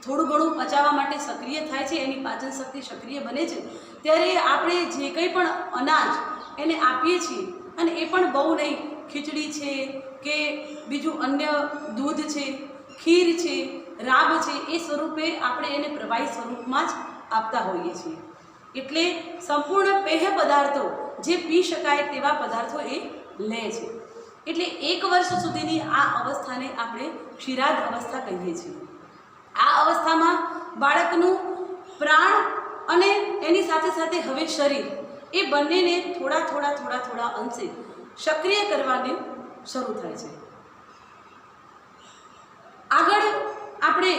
થોડું ઘણું પચાવવા માટે સક્રિય થાય છે, એની પાચન શક્તિ સક્રિય બને છે. ત્યારે આપણે જે કંઈ પણ અનાજ એને આપીએ છીએ, અને એ પણ બહુ નહીં, ખીચડી છે કે બીજું અન્ય દૂધ છે, ખીર છે, રાબ છે, એ સ્વરૂપે આપણે એને પ્રવાહી સ્વરૂપમાં જ આપતા હોઈએ છીએ. એટલે સંપૂર્ણ પેય પદાર્થો જે પી શકાય તેવા પદાર્થો એ લે છે. એટલે 1 વર્ષ સુધીની આ અવસ્થાને આપણે ક્ષીરાદ અવસ્થા કહીએ છીએ. આ અવસ્થામાં બાળકનું પ્રાણ અને એની સાથે સાથે હવે શરીર એ બંનેને થોડા અંશે સક્રિય કરવાની શરૂ થાય છે. આગળ આપણે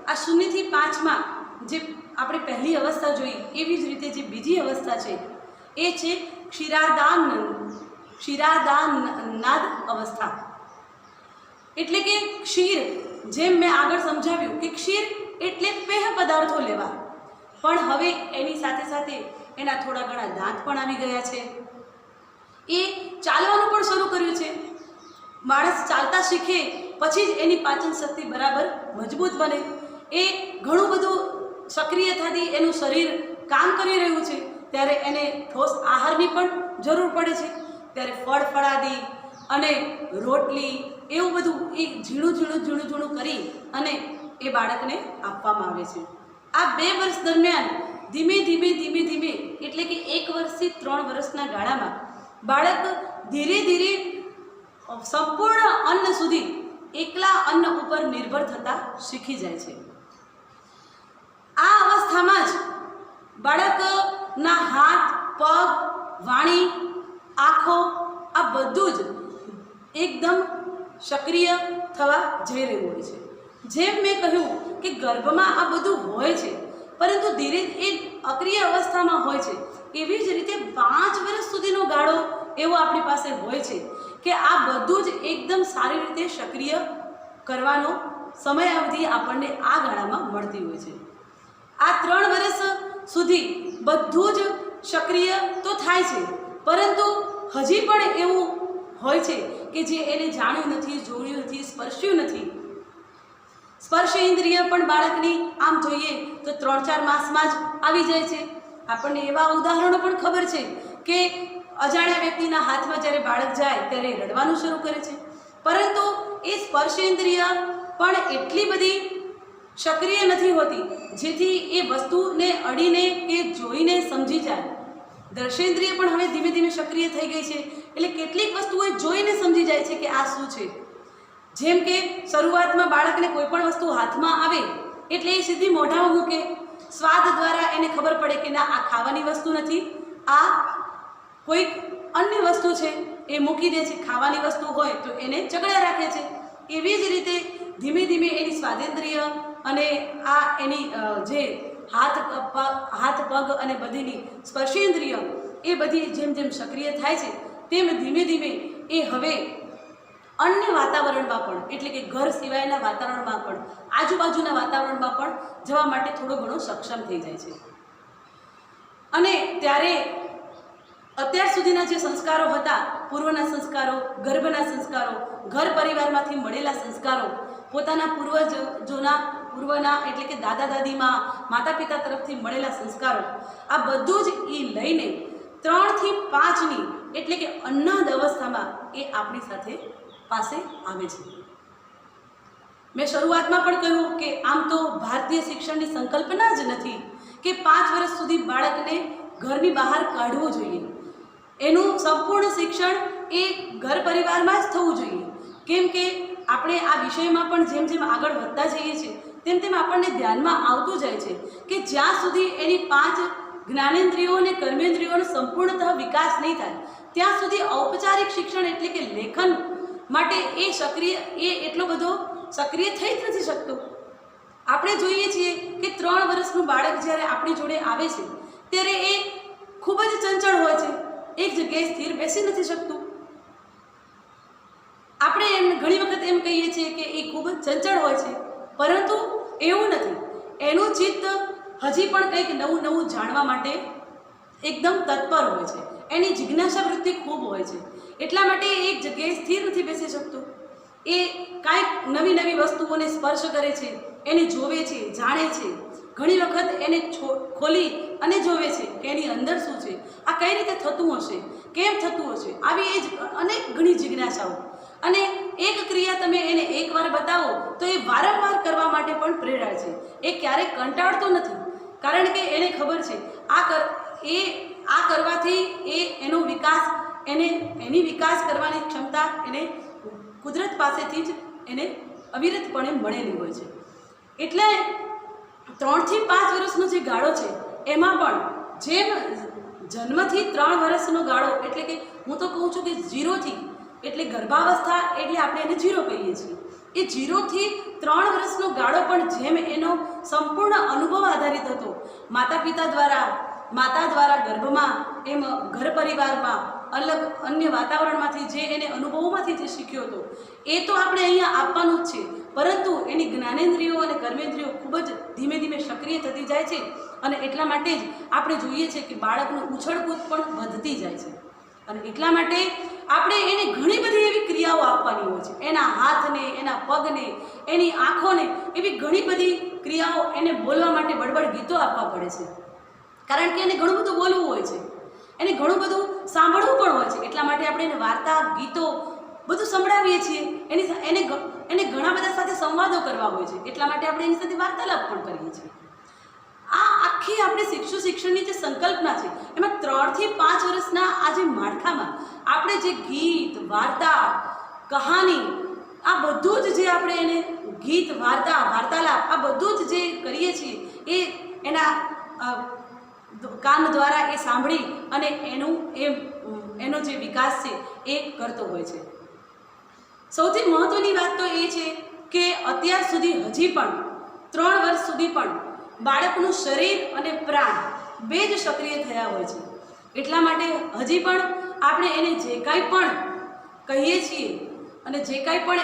આ 0 થી 5માં જે આપણે પહેલી અવસ્થા જોઈ, એવી જ રીતે જે બીજી અવસ્થા છે એ છે ક્ષીરાદાનાદ અવસ્થા. એટલે કે ક્ષીર, જેમ મેં આગળ સમજાવ્યું કે ક્ષીર એટલે પેય પદાર્થો લેવા, પણ હવે એની સાથે સાથે એના થોડા ઘણા દાંત પણ આવી ગયા છે. એ ચાલવાનું પણ શરૂ કર્યું છે. માણસ ચાલતા શીખે પછી જ એની પાચન શક્તિ બરાબર મજબૂત બને. એ ઘણું બધું સક્રિયતાથી એનું શરીર કામ કરી રહ્યું છે, ત્યારે એને ઠોસ આહારની પણ જરૂર પડે છે. ત્યારે ફળ ફળાદી અને રોટલી એવું બધું એ ઝીણું કરી અને એ બાળકને આપવામાં આવે છે. આ 2 વર્ષ દરમિયાન ધીમે ધીમે એટલે કે 1 વર્ષથી 3 વર્ષના ગાળામાં બાળક ધીરે ધીરે સંપૂર્ણ અન્ન સુધી એકલા અન્ન ઉપર નિર્ભર થતા શીખી જાય છે. આ અવસ્થામાં જ બાળકના હાથ, પગ, વાણી, આંખો આ બધું જ એકદમ સક્રિય થવા જઈ રહ્યું હોય છે. જેમ મેં કહ્યું કે ગર્ભમાં આ બધું હોય છે, પરંતુ ધીરે એ અક્રિય અવસ્થામાં હોય છે. એવી જ રીતે 5 વર્ષ સુધીનો ગાળો એવો આપણી પાસે હોય છે કે આ બધું જ એકદમ સારી રીતે સક્રિય કરવાનો સમયાવધિ આપણને આ ગાળામાં મળતી હોય છે. આ 3 વર્ષ સુધી બધું જ સક્રિય તો થાય છે, પરંતુ હજી પણ એવું હોય છે કે જે એને જાણ્યું નથી, જોયું નથી, સ્પર્શ્યું નથી. સ્પર્શ ઇન્દ્રિય પણ બાળકની આમ જોઈએ તો 3-4 માસમાં જ આવી જાય છે. આપણને એવા ઉદાહરણો પણ ખબર છે કે અજાણ્યા વ્યક્તિના હાથમાં જ્યારે બાળક જાય ત્યારે રડવાનું શરૂ કરે છે, પરંતુ એ સ્પર્શ ઇન્દ્રિય પણ એટલી બધી સક્રિય નથી હોતી જેથી એ વસ્તુને અડીને કે જોઈને સમજી જાય. દર્શેન્દ્રિય પણ હવે ધીમે ધીમે સક્રિય થઈ ગઈ છે, એટલે કેટલીક વસ્તુઓ જોઈને સમજી જાય છે કે આ શું છે. જેમ કે શરૂઆતમાં બાળકને કોઈ પણ વસ્તુ હાથમાં આવે એટલે એ સીધી મોઢામાં મૂકે. સ્વાદ દ્વારા એને ખબર પડે કે ના, આ ખાવાની વસ્તુ નથી, આ કોઈક અન્ય વસ્તુ છે. એ મૂકી દે છે. ખાવાની વસ્તુ હોય તો એને ચગડા રાખે છે. એવી જ રીતે ધીમે ધીમે એની સ્વાદેન્દ્રિય અને આ એની જે હાથ પગ અને બધીની સ્પર્શેન્દ્રિય એ બધી જેમ જેમ સક્રિય થાય છે તેમ ધીમે ધીમે એ હવે અન્ય વાતાવરણમાં પણ, એટલે કે ઘર સિવાયના વાતાવરણમાં પણ, આજુબાજુના વાતાવરણમાં પણ જવા માટે થોડો ઘણો સક્ષમ થઈ જાય છે. અને ત્યારે અત્યાર સુધીના જે સંસ્કારો હતા, પૂર્વના સંસ્કારો, ગર્ભના સંસ્કારો, ઘર પરિવારમાંથી મળેલા સંસ્કારો, પોતાના પૂર્વના એટલે કે દાદા દાદીમાં, માતા પિતા તરફથી મળેલા સંસ્કારો, આ બધું જ એ લઈને 3 થી 5ની એટલે કે અન્નાદ અવસ્થામાં એ આપણી સાથે પાસે આવે છે. મેં શરૂઆતમાં પણ કહ્યું કે આમ તો ભારતીય શિક્ષણની સંકલ્પના જ નથી કે 5 વર્ષ સુધી બાળકને ઘરની બહાર કાઢવું જોઈએ. એનું સંપૂર્ણ શિક્ષણ એ ઘર પરિવારમાં જ થવું જોઈએ. કેમ કે આપણે આ વિષયમાં પણ જેમ જેમ આગળ વધતા જઈએ છીએ તેમ તેમ આપણને ધ્યાનમાં આવતું જાય છે કે જ્યાં સુધી એની 5 જ્ઞાનેન્દ્રિયો અને કર્મેન્દ્રિયોનો સંપૂર્ણતઃ વિકાસ નહીં થાય ત્યાં સુધી ઔપચારિક શિક્ષણ એટલે કે લેખન માટે એ એટલો બધો સક્રિય થઈ જ નથી શકતો. આપણે જોઈએ છીએ કે 3 વર્ષનું બાળક જ્યારે આપણી જોડે આવે છે ત્યારે એ ખૂબ જ ચંચળ હોય છે. એક જગ્યાએ સ્થિર બેસી નથી શકતું. આપણે ઘણી વખત એમ કહીએ છીએ કે એ ખૂબ જ ચંચળ હોય છે, પરંતુ એવું નથી. એનું ચિત્ત હજી પણ કંઈક નવું નવું જાણવા માટે એકદમ તત્પર હોય છે. એની જિજ્ઞાસા વૃત્તિ ખૂબ હોય છે. એટલા માટે એ એક જગ્યાએ સ્થિર નથી બેસી શકતો. એ કાંઈક નવી નવી વસ્તુઓને સ્પર્શ કરે છે, એને જોવે છે, જાણે છે. ઘણી વખત એને ખોલી અને જોવે છે કે એની અંદર શું છે, આ કઈ રીતે થતું હશે, કેમ થતું હશે, આવી એ જ અનેક ઘણી જિજ્ઞાસાઓ. અને એક ક્રિયા તમે એને એકવાર બતાવો તો એ વારંવાર કરવા માટે પણ પ્રેરાય છે. એ ક્યારેક કંટાળતો નથી, કારણ કે એને ખબર છે આ કરવાથી એનો વિકાસ એની વિકાસ કરવાની ક્ષમતા એને કુદરત પાસેથી જ એને અવિરતપણે મળેલી હોય છે. એટલે 3 થી 5 વર્ષનો જે ગાળો છે એમાં પણ જેમ જન્મથી 3 વર્ષનો ગાળો, એટલે કે હું તો કહું છું કે 0થી એટલે ગર્ભાવસ્થા એટલે આપણે એને 0 કહીએ છીએ. એ 0 થી 3 વર્ષનો ગાળો પણ જેમ એનો સંપૂર્ણ અનુભવ આધારિત હતો, માતા દ્વારા ગર્ભમાં, એમ ઘર પરિવારમાં અલગ અન્ય વાતાવરણમાંથી જે એને અનુભવોમાંથી જે શીખ્યો હતો એ તો આપણે અહીંયા આપવાનું જ છે, પરંતુ એની જ્ઞાનેન્દ્રિયો અને કર્મેન્દ્રિયો ખૂબ જ ધીમે ધીમે સક્રિય થતી જાય છે અને એટલા માટે જ આપણે જોઈએ છે કે બાળકનું ઉછળકૂદ પણ વધતી જાય છે. અને એટલા માટે આપણે એને ઘણી બધી એવી ક્રિયાઓ આપવાની હોય છે, એના હાથને, એના પગને, એની આંખોને, એવી ઘણી બધી ક્રિયાઓ એને બોલવા માટે બળબડ ગીતો આપવા પડે છે, કારણ કે એને ઘણું બધું બોલવું હોય છે, એને ઘણું બધું સાંભળવું પણ હોય છે. એટલા માટે આપણે એને વાર્તા, ગીતો બધું સંભળાવીએ છીએ. એને ઘણા બધા સાથે સંવાદો કરવા હોય છે, એટલા માટે આપણે એની સાથે વાર્તાલાપ પણ કરીએ છીએ. આ આખી આપણે શિક્ષણની જે સંકલ્પના છે એમાં 3 થી 5 વર્ષના આ જે માળખામાં આપણે જે ગીત, વાર્તા, કહાની, આ બધું જ જે આપણે એને ગીત, વાર્તા, વાર્તાલાપ આ બધું જ જે કરીએ છીએ એ એના કાન દ્વારા એ સાંભળી અને એનો જે વિકાસ છે એ કરતો હોય છે. સૌથી મહત્ત્વની વાત તો એ છે કે અત્યાર સુધી હજી પણ 3 વર્ષ સુધી પણ બાળકનું શરીર અને પ્રાણ બે જ સક્રિય થયા હોય છે. એટલા માટે હજી પણ આપણે એને જે કાંઈ પણ કહીએ છીએ અને જે કાંઈ પણ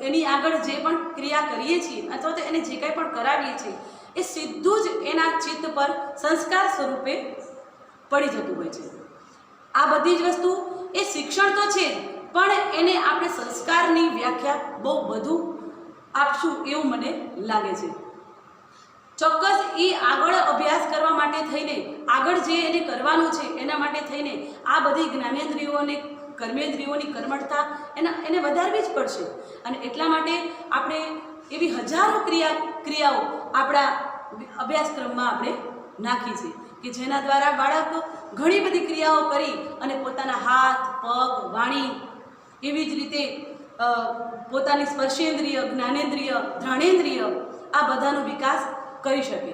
એની આગળ જે પણ ક્રિયા કરીએ છીએ અથવા તો એને જે કાંઈ પણ કરાવીએ છીએ એ સીધું જ એના ચિત્ત પર સંસ્કાર સ્વરૂપે પડી જતું હોય છે. આ બધી જ વસ્તુ એ શિક્ષણ તો છે, પણ એને આપણે સંસ્કારની વ્યાખ્યા બહુ વધુ આપશું એવું મને લાગે છે. ચોક્કસ એ આગળ અભ્યાસ કરવા માટે થઈને, આગળ જે એને કરવાનું છે એના માટે થઈને આ બધી જ્ઞાનેન્દ્રિયો અને કર્મેન્દ્રિયોની કર્મઠતા એને વધારવી જ પડશે. અને એટલા માટે આપણે એવી હજારો ક્રિયાઓ આપણા અભ્યાસક્રમમાં આપણે નાખી છે કે જેના દ્વારા બાળક ઘણી બધી ક્રિયાઓ કરી અને પોતાના હાથ, પગ, વાણી, એવી જ રીતે પોતાની સ્પર્શેન્દ્રિય, જ્ઞાનેન્દ્રિય, ઘ્રાણેન્દ્રિય આ બધાનો વિકાસ કરી શકે.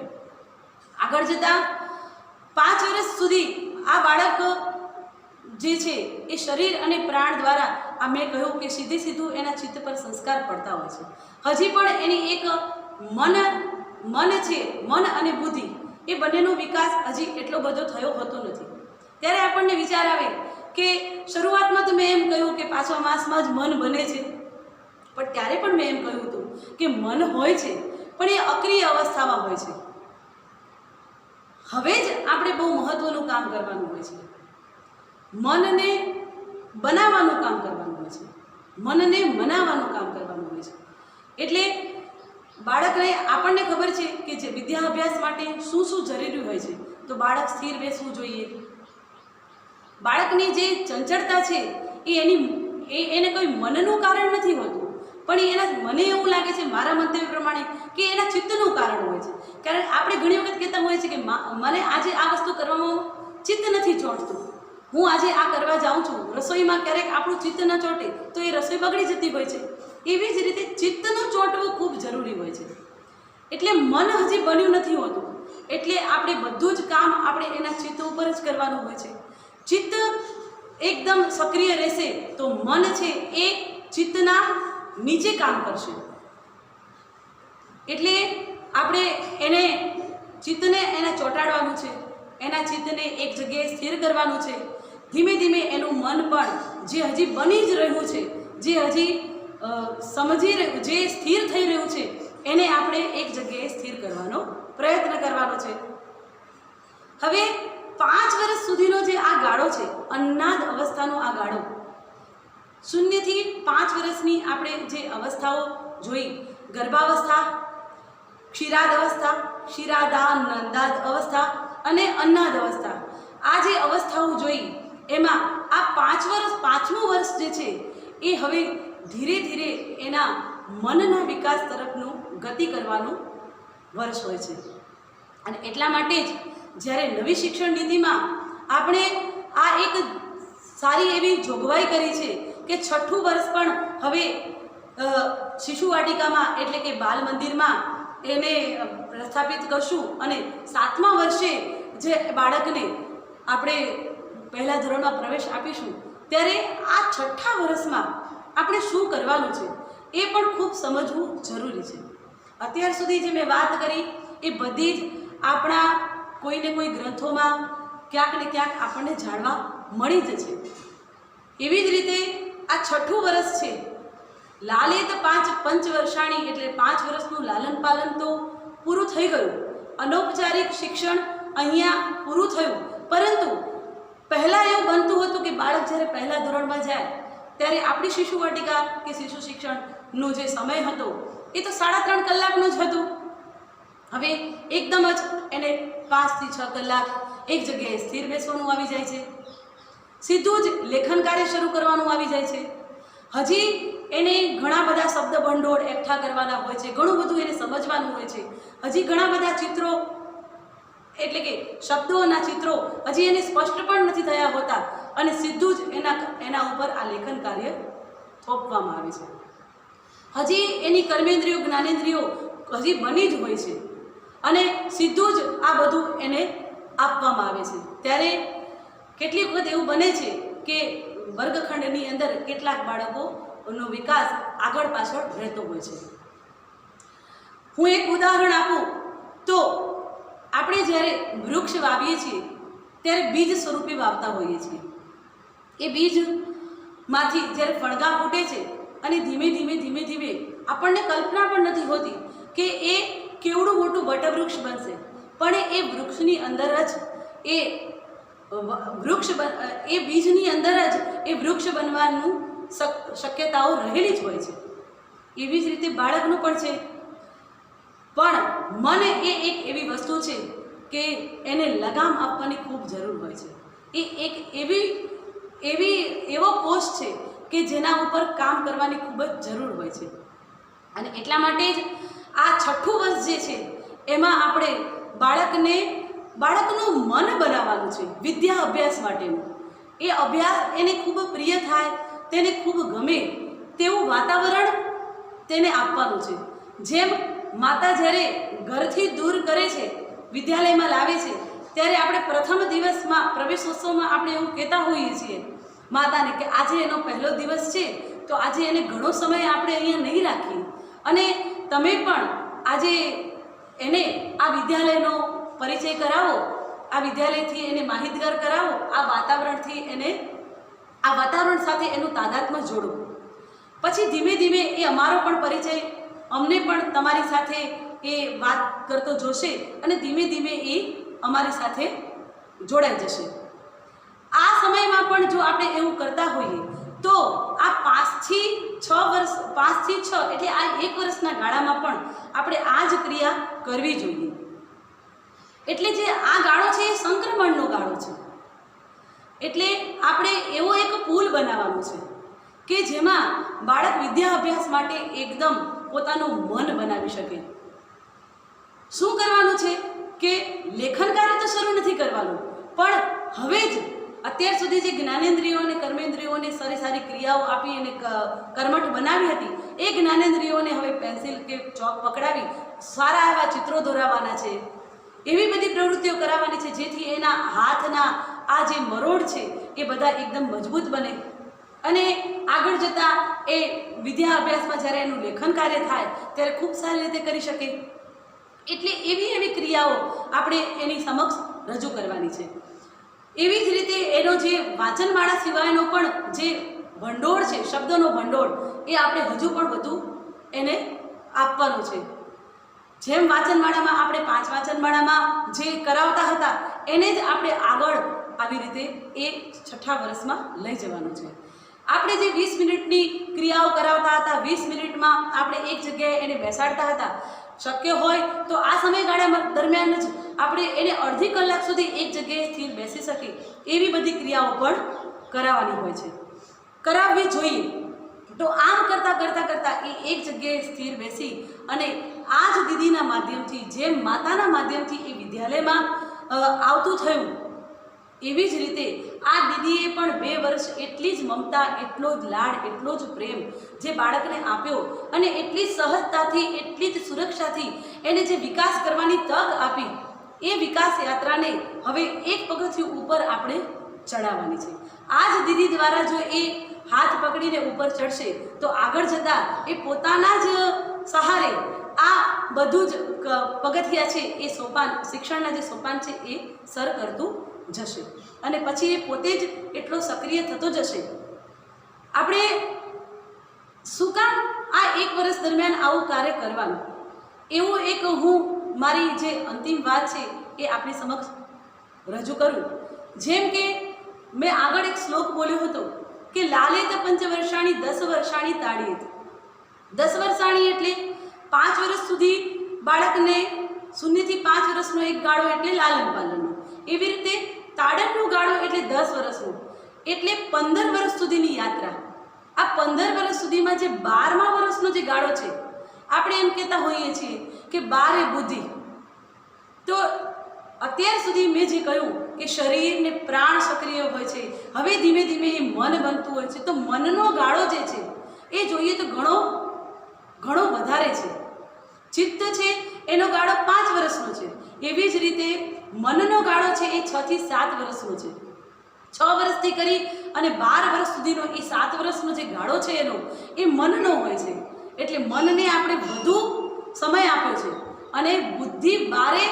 આગળ જતાં 5 વર્ષ સુધી આ બાળક જે છે એ શરીર અને પ્રાણ દ્વારા આ મેં કહ્યું કે સીધું એના ચિત્ત પર સંસ્કાર પડતા હોય છે. હજી પણ એની એક મન છે, મન અને બુદ્ધિ એ બંનેનો વિકાસ હજી એટલો બધો થયો હોતો નથી. ત્યારે આપણને વિચાર આવે કે શરૂઆતમાં તો મેં એમ કહ્યું કે 5મા માસમાં જ મન બને છે, પણ ત્યારે પણ મેં એમ કહ્યું હતું કે મન હોય છે પણ એ અક્રિય અવસ્થામાં હોય છે. હવે જ આપણે બહુ મહત્ત્વનું કામ કરવાનું હોય છે, મનને બનાવવાનું કામ કરવાનું હોય છે, મનને મનાવવાનું કામ કરવાનું હોય છે. એટલે બાળકને આપણને ખબર છે કે જે વિદ્યા અભ્યાસ માટે શું જરૂરી હોય છે. તો બાળક સ્થિર બેસવું જોઈએ. બાળકની જે ચંચળતા છે એને કોઈ મનનું કારણ નથી હોતું, પણ મને એવું લાગે છે મારા મંતવ્ય પ્રમાણે કે એના ચિત્તનું કારણ હોય છે. કારણ આપણે ઘણી વખત કહેતા હોઈએ છીએ કે મને આજે આ વસ્તુ કરવામાં ચિત્ત નથી ચોંટતું, હું આજે આ કરવા જાઉં છું. રસોઈમાં ક્યારેક આપણું ચિત્ત ન ચોંટે તો એ રસોઈ બગડી જતી હોય છે. એવી જ રીતે ચિત્તનું ચોંટવું ખૂબ જરૂરી હોય છે. એટલે મન હજી બન્યું નથી હોતું, એટલે આપણે બધું જ કામ આપણે એના ચિત્ત ઉપર જ કરવાનું હોય છે. ચિત્ત એકદમ સક્રિય રહેશે તો મન છે એ ચિત્તના નીચે કામ કરશે. એટલે આપણે ચિત્તને ચોંટાડવાનું છે, એના ચિત્તને એક જગ્યાએ સ્થિર કરવાનું છે. ધીમે ધીમે એનું મન પણ જે હજી બની જ રહ્યું છે, જે હજી જે સ્થિર થઈ રહ્યું છે એને આપણે એક જગ્યાએ સ્થિર કરવાનો પ્રયત્ન કરવાનો છે. હવે 5 વર્ષ સુધીનો જે આ ગાળો છે, અન્નાદ અવસ્થાનો આ ગાળો, 0 થી 5 વર્ષની આપણે જે અવસ્થાઓ જોઈ, ગર્ભાવસ્થા, ક્ષીરાદ અવસ્થા, ક્ષીરાદાનંદાદ અવસ્થા અને અન્નાદ અવસ્થા, આ જે અવસ્થાઓ જોઈ એમાં આ 5મું વર્ષ જે છે એ હવે ધીરે ધીરે એના મનના વિકાસ તરફનું ગતિ કરવાનું વર્ષ હોય છે. અને એટલા માટે જ જ્યારે નવી શિક્ષણ નીતિમાં આપણે આ એક સારી એવી જોગવાઈ કરી છે કે 6થું વર્ષ પણ હવે શિશુ વાટિકામાં એટલે કે બાલ મંદિરમાં એને પ્રસ્થાપિત કરશું અને 7મા વર્ષે જે બાળકને આપણે પહેલા ધોરણમાં પ્રવેશ આપીશું ત્યારે આ 6થા વર્ષમાં આપણે શું કરવાનું છે એ પણ ખૂબ સમજવું જરૂરી છે. અત્યાર સુધી જે મેં વાત કરી એ બધી જ આપણા કોઈને કોઈ ગ્રંથોમાં ક્યાંક ને ક્યાંક આપણને જાણવા મળી જ છે. એવી જ રીતે આ છઠ્ઠું વર્ષ છે. લાલિત પંચ વર્ષાણી એટલે 5 વર્ષનું લાલન પાલન તો પૂરું થઈ ગયું. અનૌપચારિક શિક્ષણ અહીંયા પૂરું થયું. પરંતુ પહેલાં એવું બનતું હતું કે બાળક જ્યારે પહેલા ધોરણમાં જાય ત્યારે આપણી શિશુ વાટિકા કે શિશુ શિક્ષણનો જે સમય હતો એ તો 3.5 કલાકનો જ હતો. હવે એકદમ જ એને 5 થી 6 કલાક એક જગ્યાએ સ્થિર બેસવાનું આવી જાય છે. સીધું જ લેખન કાર્ય શરૂ કરવાનું આવી જાય છે. હજી એને ઘણા બધા શબ્દ ભંડોળ એકઠા કરવાના હોય છે, ઘણું બધું એને સમજવાનું હોય છે. હજી ઘણા બધા ચિત્રો એટલે કે શબ્દોના ચિત્રો હજી એને સ્પષ્ટ પણ નથી થયા હોતા અને સીધું જ એના ઉપર આ લેખન કાર્ય થોપવામાં આવે છે. હજી એની કર્મેન્દ્રિયો જ્ઞાનેન્દ્રિયો હજી બની જ હોય છે અને સીધું જ આ બધું એને આપવામાં આવે છે. ત્યારે કેટલીક વખત એવું બને છે કે વર્ગખંડની અંદર કેટલાક બાળકોનો વિકાસ આગળ પાછળ રહેતો હોય છે. હું એક ઉદાહરણ આપું તો આપણે જ્યારે વૃક્ષ વાવીએ છીએ ત્યારે બીજ સ્વરૂપે વાવતા હોઈએ છીએ. એ બીજમાંથી જ્યારે ફણગા ફૂટે છે અને ધીમે ધીમે આપણને કલ્પના પણ નથી હોતી કે એ કેવડું મોટું વટવૃક્ષ બનશે, પણ એ વૃક્ષની અંદર જ એ બીજની અંદર જ એ વૃક્ષ બનવાનું શક્યતાઓ રહેલી જ હોય છે. એવી જ રીતે બાળકનું પણ છે. પણ મન એ એક એવી વસ્તુ છે કે એને લગામ આપવાની ખૂબ જરૂર હોય છે. એ એક એવો કોષ છે કે જેના ઉપર કામ કરવાની ખૂબ જ જરૂર હોય છે. અને એટલા માટે જ આ છઠ્ઠું વર્ષ જે છે એમાં આપણે બાળકનું મન બનાવવાનું છે વિદ્યા અભ્યાસ માટેનું. એ અભ્યાસ એને ખૂબ પ્રિય થાય, તેને ખૂબ ગમે તેવું વાતાવરણ તેને આપવાનું છે. જેમ માતા જ્યારે ઘરથી દૂર કરે છે, વિદ્યાલયમાં લાવે છે, ત્યારે આપણે પ્રથમ દિવસમાં પ્રવેશોત્સવમાં આપણે એવું કહેતા હોઈએ છીએ માતાને કે આજે એનો પહેલો દિવસ છે તો આજે એને ઘણો સમય આપણે અહીંયા નહીં રાખીએ અને તમે પણ આજે એને આ વિદ્યાલયનો પરિચય કરાવો, આ વિદ્યાલયથી એને માહિતગાર કરાવો, આ વાતાવરણ સાથે એનું તાદાત્મ્ય જોડો. પછી ધીમે ધીમે એ અમારો પણ પરિચય અમને પણ તમારી સાથે એ વાત કરતો જોશે અને ધીમે ધીમે એ અમારી સાથે જોડાઈ જશે. આ સમયમાં પણ જો આપણે એવું કરતા હોઈએ તો આ 5 થી 6 એટલે આ 1 વર્ષના ગાળામાં પણ આપણે આ જ ક્રિયા કરવી જોઈએ. એટલે જે આ ગાળો છે એ સંક્રમણનો ગાળો છે. એટલે આપણે એવો એક પુલ બનાવવાનો છે કે જેમાં બાળક વિદ્યા અભ્યાસ માટે એકદમ પોતાનું મન બનાવી શકે. શું કરવાનું છે કે લેખન કાર્ય તો શરૂ નથી કરવાનું, પણ હવે જ અત્યાર સુધી જે જ્ઞાનેન્દ્રિયો અને કર્મેન્દ્રિયોને સારી ક્રિયાઓ આપી અને કર્મઠ બનાવી હતી એ જ્ઞાનેન્દ્રિયોને હવે પેન્સિલ કે ચોક પકડાવી સારા એવા ચિત્રો દોરાવવાના છે. એવી બધી પ્રવૃત્તિઓ કરાવવાની છે જેથી એના હાથના આ જે મરોડ છે એ બધા એકદમ મજબૂત બને અને આગળ જતાં એ વિદ્યા અભ્યાસમાં જ્યારે એનું લેખન કાર્ય થાય ત્યારે ખૂબ સારી રીતે કરી શકે. એટલે એવી ક્રિયાઓ આપણે એની સમક્ષ રજૂ કરવાની છે. એવી જ રીતે એનો જે વાંચનમાળા સિવાયનો પણ જે ભંડોળ છે, શબ્દોનો ભંડોળ, એ આપણે હજુ પણ વધુ એને આપવાનો છે. જેમ વાંચનમાળામાં આપણે 5 વાંચનમાળામાં જે કરાવતા હતા એને જ આપણે આગળ આવી રીતે એ છઠ્ઠા વર્ષમાં લઈ જવાનું છે. આપણે જે 20 મિનિટની ક્રિયાઓ કરાવતા હતા, 20 મિનિટમાં આપણે એક જગ્યાએ એને બેસાડતા હતા, શક્ય હોય તો આ સમયગાળા દરમિયાન જ આપણે એને અડધી કલાક સુધી એક જગ્યાએ સ્થિર બેસી શકે એવી બધી ક્રિયાઓ પણ કરાવવાની હોય છે, કરાવવી જોઈએ. તો આમ કરતાં એ એક જગ્યાએ સ્થિર બેસી અને આ જ દીદીના માધ્યમથી, જેમ માતાના માધ્યમથી એ વિદ્યાલયમાં આવતું થયું, એવી જ રીતે આ દીદીએ પણ 2 વર્ષ એટલી જ મમતા, એટલો જ લાડ, એટલો જ પ્રેમ જે બાળકને આપ્યો અને એટલી સહજતાથી, એટલી જ સુરક્ષાથી એને જે વિકાસ કરવાની તક આપી, એ વિકાસ યાત્રાને હવે એક પગથિયું ઉપર આપણે ચડાવવાની છે. આ જ દીદી દ્વારા જો એ હાથ પકડીને ઉપર ચડશે તો આગળ જતાં એ પોતાના જ સહારે આ બધું જ પગથિયા છે એ સોપાન, શિક્ષણના જે સોપાન છે એ સર કરતું જશે અને પછી એ પોતે જ એટલો સક્રિય થતો જશે. આપણે શું કામ આ 1 વર્ષ દરમિયાન આવું કાર્ય કરવાનું, એવું એક હું મારી જે અંતિમ વાત છે એ આપણી સમક્ષ રજૂ કરું. જેમ કે મેં આગળ એક શ્લોક બોલ્યો હતો કે લાલેત પંચવર્ષાણી 10 વર્ષાણી તાળીત. 10 વર્ષાણી એટલે 5 વર્ષ સુધી બાળકને 0 થી 5 વર્ષનો એક ગાળો એટલે લાલન પાલનનો. એવી રીતે તાડનનો ગાળો એટલે 10 વર્ષનો, એટલે 15 વર્ષ સુધીની યાત્રા. આ 15 વર્ષ સુધીમાં જે 12મા વર્ષનો જે ગાળો છે, આપણે એમ કહેતા હોઈએ છીએ કે 12 એ બુદ્ધિ. તો અત્યાર સુધી મેં જે કહ્યું કે શરીર ને પ્રાણ સક્રિય હોય છે, હવે ધીમે ધીમે એ મન બનતું હોય છે. તો મનનો ગાળો જે છે એ જોઈએ તો ઘણો વધારે છે. ચિત્ત છે એનો ગાળો 5 વર્ષનો છે. એવી જ રીતે મનનો ગાળો છે એ 6 થી 7 વર્ષનો છે. 6 વર્ષથી કરી અને 12 વર્ષ સુધીનો એ 7 વર્ષનો જે ગાળો છે એનો એ મનનો હોય છે. એટલે મનને આપણે વધુ સમય આપ્યો છે અને બુદ્ધિ 12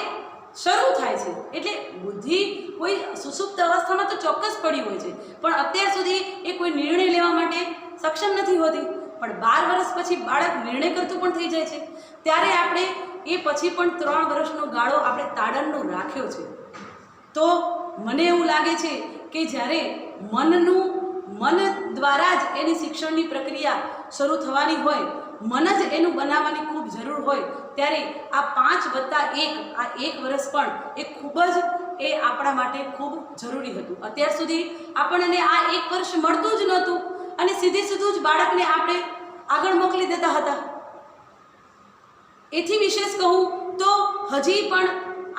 શરૂ થાય છે. એટલે બુદ્ધિ કોઈ સુષુપ્ત અવસ્થામાં તો ચોક્કસ પડી હોય છે, પણ અત્યાર સુધી એ કોઈ નિર્ણય લેવા માટે સક્ષમ નથી હોતી. પણ 12 વર્ષ પછી બાળક નિર્ણય કરતું પણ થઈ જાય છે. ત્યારે આપણે એ પછી પણ 3 વર્ષનો ગાળો આપણે તાડનનો રાખ્યો છે. તો મને એવું લાગે છે કે જ્યારે મન દ્વારા જ એની શિક્ષણની પ્રક્રિયા શરૂ થવાની હોય, મન જ એનું બનાવવાની ખૂબ જરૂર હોય, ત્યારે આ 5 + 1 આ 1 વર્ષ પણ એ ખૂબ જ એ આપણા માટે ખૂબ જરૂરી હતું. અત્યાર સુધી આપણને આ 1 વર્ષ મળતું જ નહોતું અને સીધું જ બાળકને આપણે આગળ મોકલી દેતા હતા. એથી વિશેષ કહું તો હજી પણ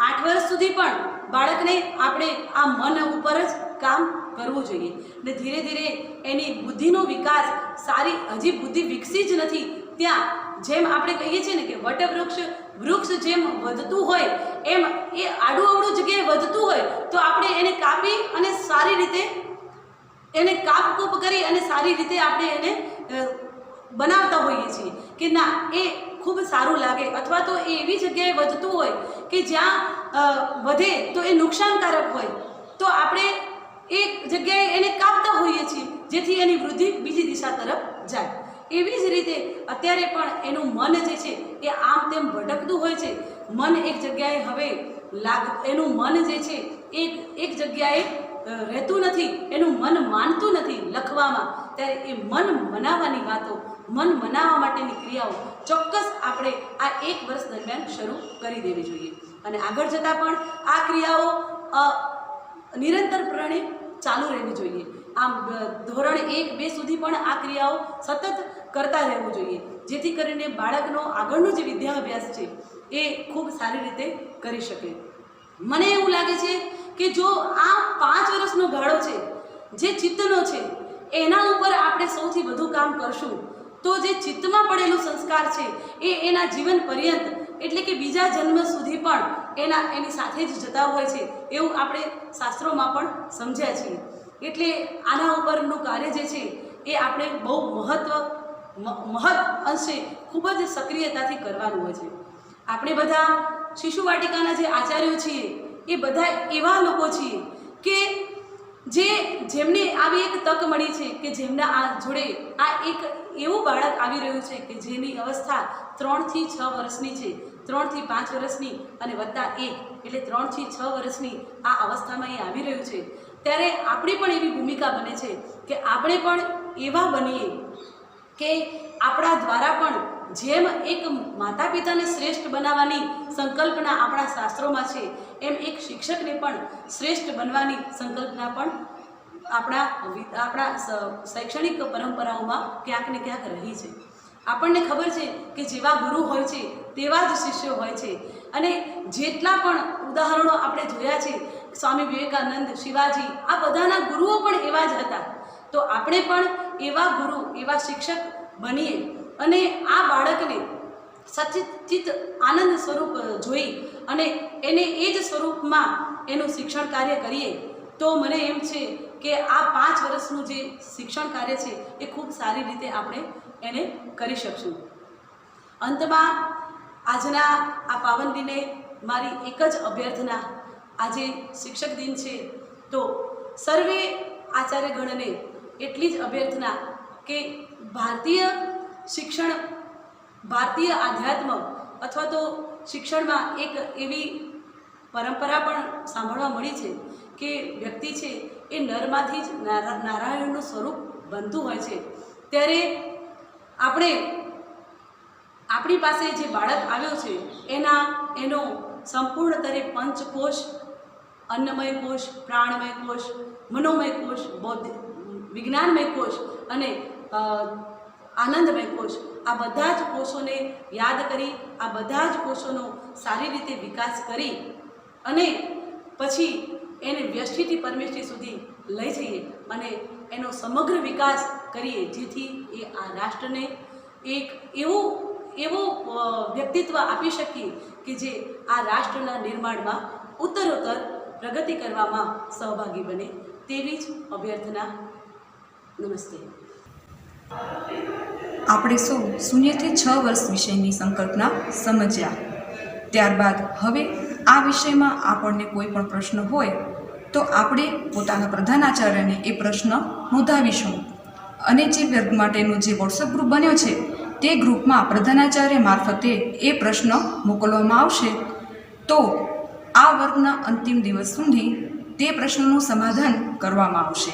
8 વર્ષ સુધી પણ બાળકને આપણે આ મન ઉપર જ કામ કરવું જોઈએ ને ધીરે ધીરે એની બુદ્ધિનો વિકાસ સારી, હજી બુદ્ધિ વિકસી જ નથી ત્યાં, જેમ આપણે કહીએ છીએ ને કે વૃક્ષ જેમ વધતું હોય એમ એ આડું અવળું જગ્યાએ વધતું હોય તો આપણે એને કાપી અને સારી રીતે એને કાપકૂપ કરી અને સારી રીતે આપણે એને બનાવતા હોઈએ છીએ કે ના એ ખૂબ સારું લાગે. અથવા તો એ એવી જગ્યાએ વધતું હોય કે જ્યાં વધે તો એ નુકસાનકારક હોય, તો આપણે એક જગ્યાએ એને કાપતા હોઈએ છીએ જેથી એની વૃદ્ધિ બીજી દિશા તરફ જાય. એવી જ રીતે અત્યારે પણ એનું મન જે છે એ આમ તેમ ભટકતું હોય છે. મન એક જગ્યાએ હવે એનું મન જે છે એ એક જગ્યાએ રહેતું નથી, એનું મન માનતું નથી લખવામાં. ત્યારે એ મન મનાવવાની વાતો, મન મનાવવા માટેની ક્રિયાઓ ચોક્કસ આપણે આ 1 વર્ષ દરમિયાન શરૂ કરી દેવી જોઈએ અને આગળ જતાં પણ આ ક્રિયાઓ નિરંતરપણે ચાલુ રહેવી જોઈએ. આમ ધોરણ 1-2 સુધી પણ આ ક્રિયાઓ સતત કરતા રહેવું જોઈએ, જેથી કરીને બાળકનો આગળનો જે વિદ્યાભ્યાસ છે એ ખૂબ સારી રીતે કરી શકે. મને એવું લાગે છે કે જો આ 5 વર્ષનો ગાળો છે જે ચિત્તનો છે એના ઉપર આપણે સૌથી વધુ કામ કરશું તો જે ચિત્તમાં પડેલું સંસ્કાર છે એ એના જીવન પર્યંત એટલે કે બીજા જન્મ સુધી પણ એની સાથે જ જતા હોય છે એવું આપણે શાસ્ત્રોમાં પણ સમજ્યા છીએ. એટલે આના ઉપરનું કાર્ય જે છે એ આપણે બહુ મહદ અંશે ખૂબ જ સક્રિયતાથી કરવાનું હોય છે. આપણે બધા શિશુ વાટિકાના જે આચાર્યો છીએ એ બધા એવા લોકો છીએ કે જેમને આવી એક તક મળી છે કે જેમના આ જોડે આ એક એવું બાળક આવી રહ્યું છે કે જેની અવસ્થા 3 થી 6 વર્ષની છે, 3 થી 5 વર્ષની અને +1 એટલે 3 થી 6 વર્ષની આ અવસ્થામાં એ આવી રહ્યું છે. ત્યારે આપણી પણ એવી ભૂમિકા બને છે કે આપણે પણ એવા બનીએ કે આપણા દ્વારા પણ જેમ એક માતા પિતાને શ્રેષ્ઠ બનાવવાની સંકલ્પના આપણા શાસ્ત્રોમાં છે એમ એક શિક્ષકને પણ શ્રેષ્ઠ બનવાની સંકલ્પના પણ આપણા શૈક્ષણિક પરંપરાઓમાં ક્યાંક ને ક્યાંક રહી છે. આપણને ખબર છે કે જેવા ગુરુ હોય છે તેવા જ શિષ્યો હોય છે અને જેટલા પણ ઉદાહરણો આપણે જોયા છે, સ્વામી વિવેકાનંદ, શિવાજી, આ બધાના ગુરુઓ પણ એવા જ હતા. તો આપણે પણ એવા ગુરુ, એવા શિક્ષક બનીએ અને આ બાળકને સચિત આનંદ સ્વરૂપ જોઈ અને એને એ જ સ્વરૂપમાં એનું શિક્ષણ કાર્ય કરીએ તો મને એમ છે કે આ 5 વર્ષનું જે શિક્ષણ કાર્ય છે એ ખૂબ સારી રીતે આપણે એને કરી શકશું. અંતમાં આજના આ પાવન દિને મારી એક જ અભ્યર્થના, આજે શિક્ષક દિન છે તો સર્વે આચાર્યગણને એટલી જ અભ્યર્થના કે ભારતીય શિક્ષણ, ભારતીય આધ્યાત્મ અથવા તો શિક્ષણમાં એક એવી પરંપરા પણ સાંભળવા મળી છે કે વ્યક્તિ છે એ નરમાંથી જ નારાયણનું સ્વરૂપ બનતું હોય છે. ત્યારે આપણી પાસે જે બાળક આવ્યો છે એનો સંપૂર્ણતરે પંચકોશ, અન્નમય કોષ, પ્રાણમય કોષ, મનોમય કોષ, વિજ્ઞાનમય કોષ અને આનંદમય કોષ, આ બધા જ કોષોને યાદ કરી, આ બધા જ કોષોનો સારી રીતે વિકાસ કરી અને પછી એને વ્યષ્ટિથી પરમેષ્ટિ સુધી લઈ જઈએ અને એનો સમગ્ર વિકાસ કરીએ, જેથી એ આ રાષ્ટ્રને એક એવું વ્યક્તિત્વ આપી શકીએ કે જે આ રાષ્ટ્રના નિર્માણમાં ઉત્તરોત્તર પ્રગતિ કરવામાં સહભાગી બને. તેવી જ અભ્યર્થના. નમસ્તે. આપણે સૌ 0 થી 6 વર્ષ વિષયની સંકલ્પના સમજ્યા. ત્યારબાદ હવે આ વિષયમાં આપણને કોઈ પણ પ્રશ્ન હોય તો આપણે પોતાના પ્રધાનાચાર્યને એ પ્રશ્ન નોંધાવીશું અને જે વર્ગ માટેનું જે વોટ્સઅપ ગ્રુપ બન્યો છે તે ગ્રુપમાં પ્રધાનાચાર્ય મારફતે એ પ્રશ્ન મોકલવામાં આવશે. તો આ વર્ગના અંતિમ દિવસ સુધી તે પ્રશ્નનું સમાધાન કરવામાં આવશે.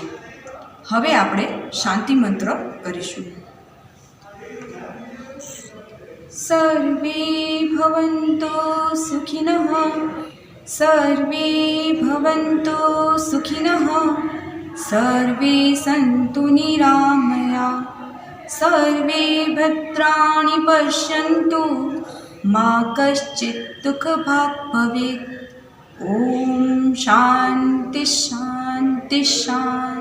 હવે આપણે શાંતિ મંત્ર કરીશું. સર્વે ભવન્તો સુખિનઃ, સર્વે ભવન્તો સુખિનઃ, સર્વે સન્તુ નિરામયા, સર્વે ભદ્રાણિ પશ્યન્તુ, મા કશ્ચિત દુઃખભાગ ભવેत्. ઓમ શાંતિ શાંતિ શાંતિ.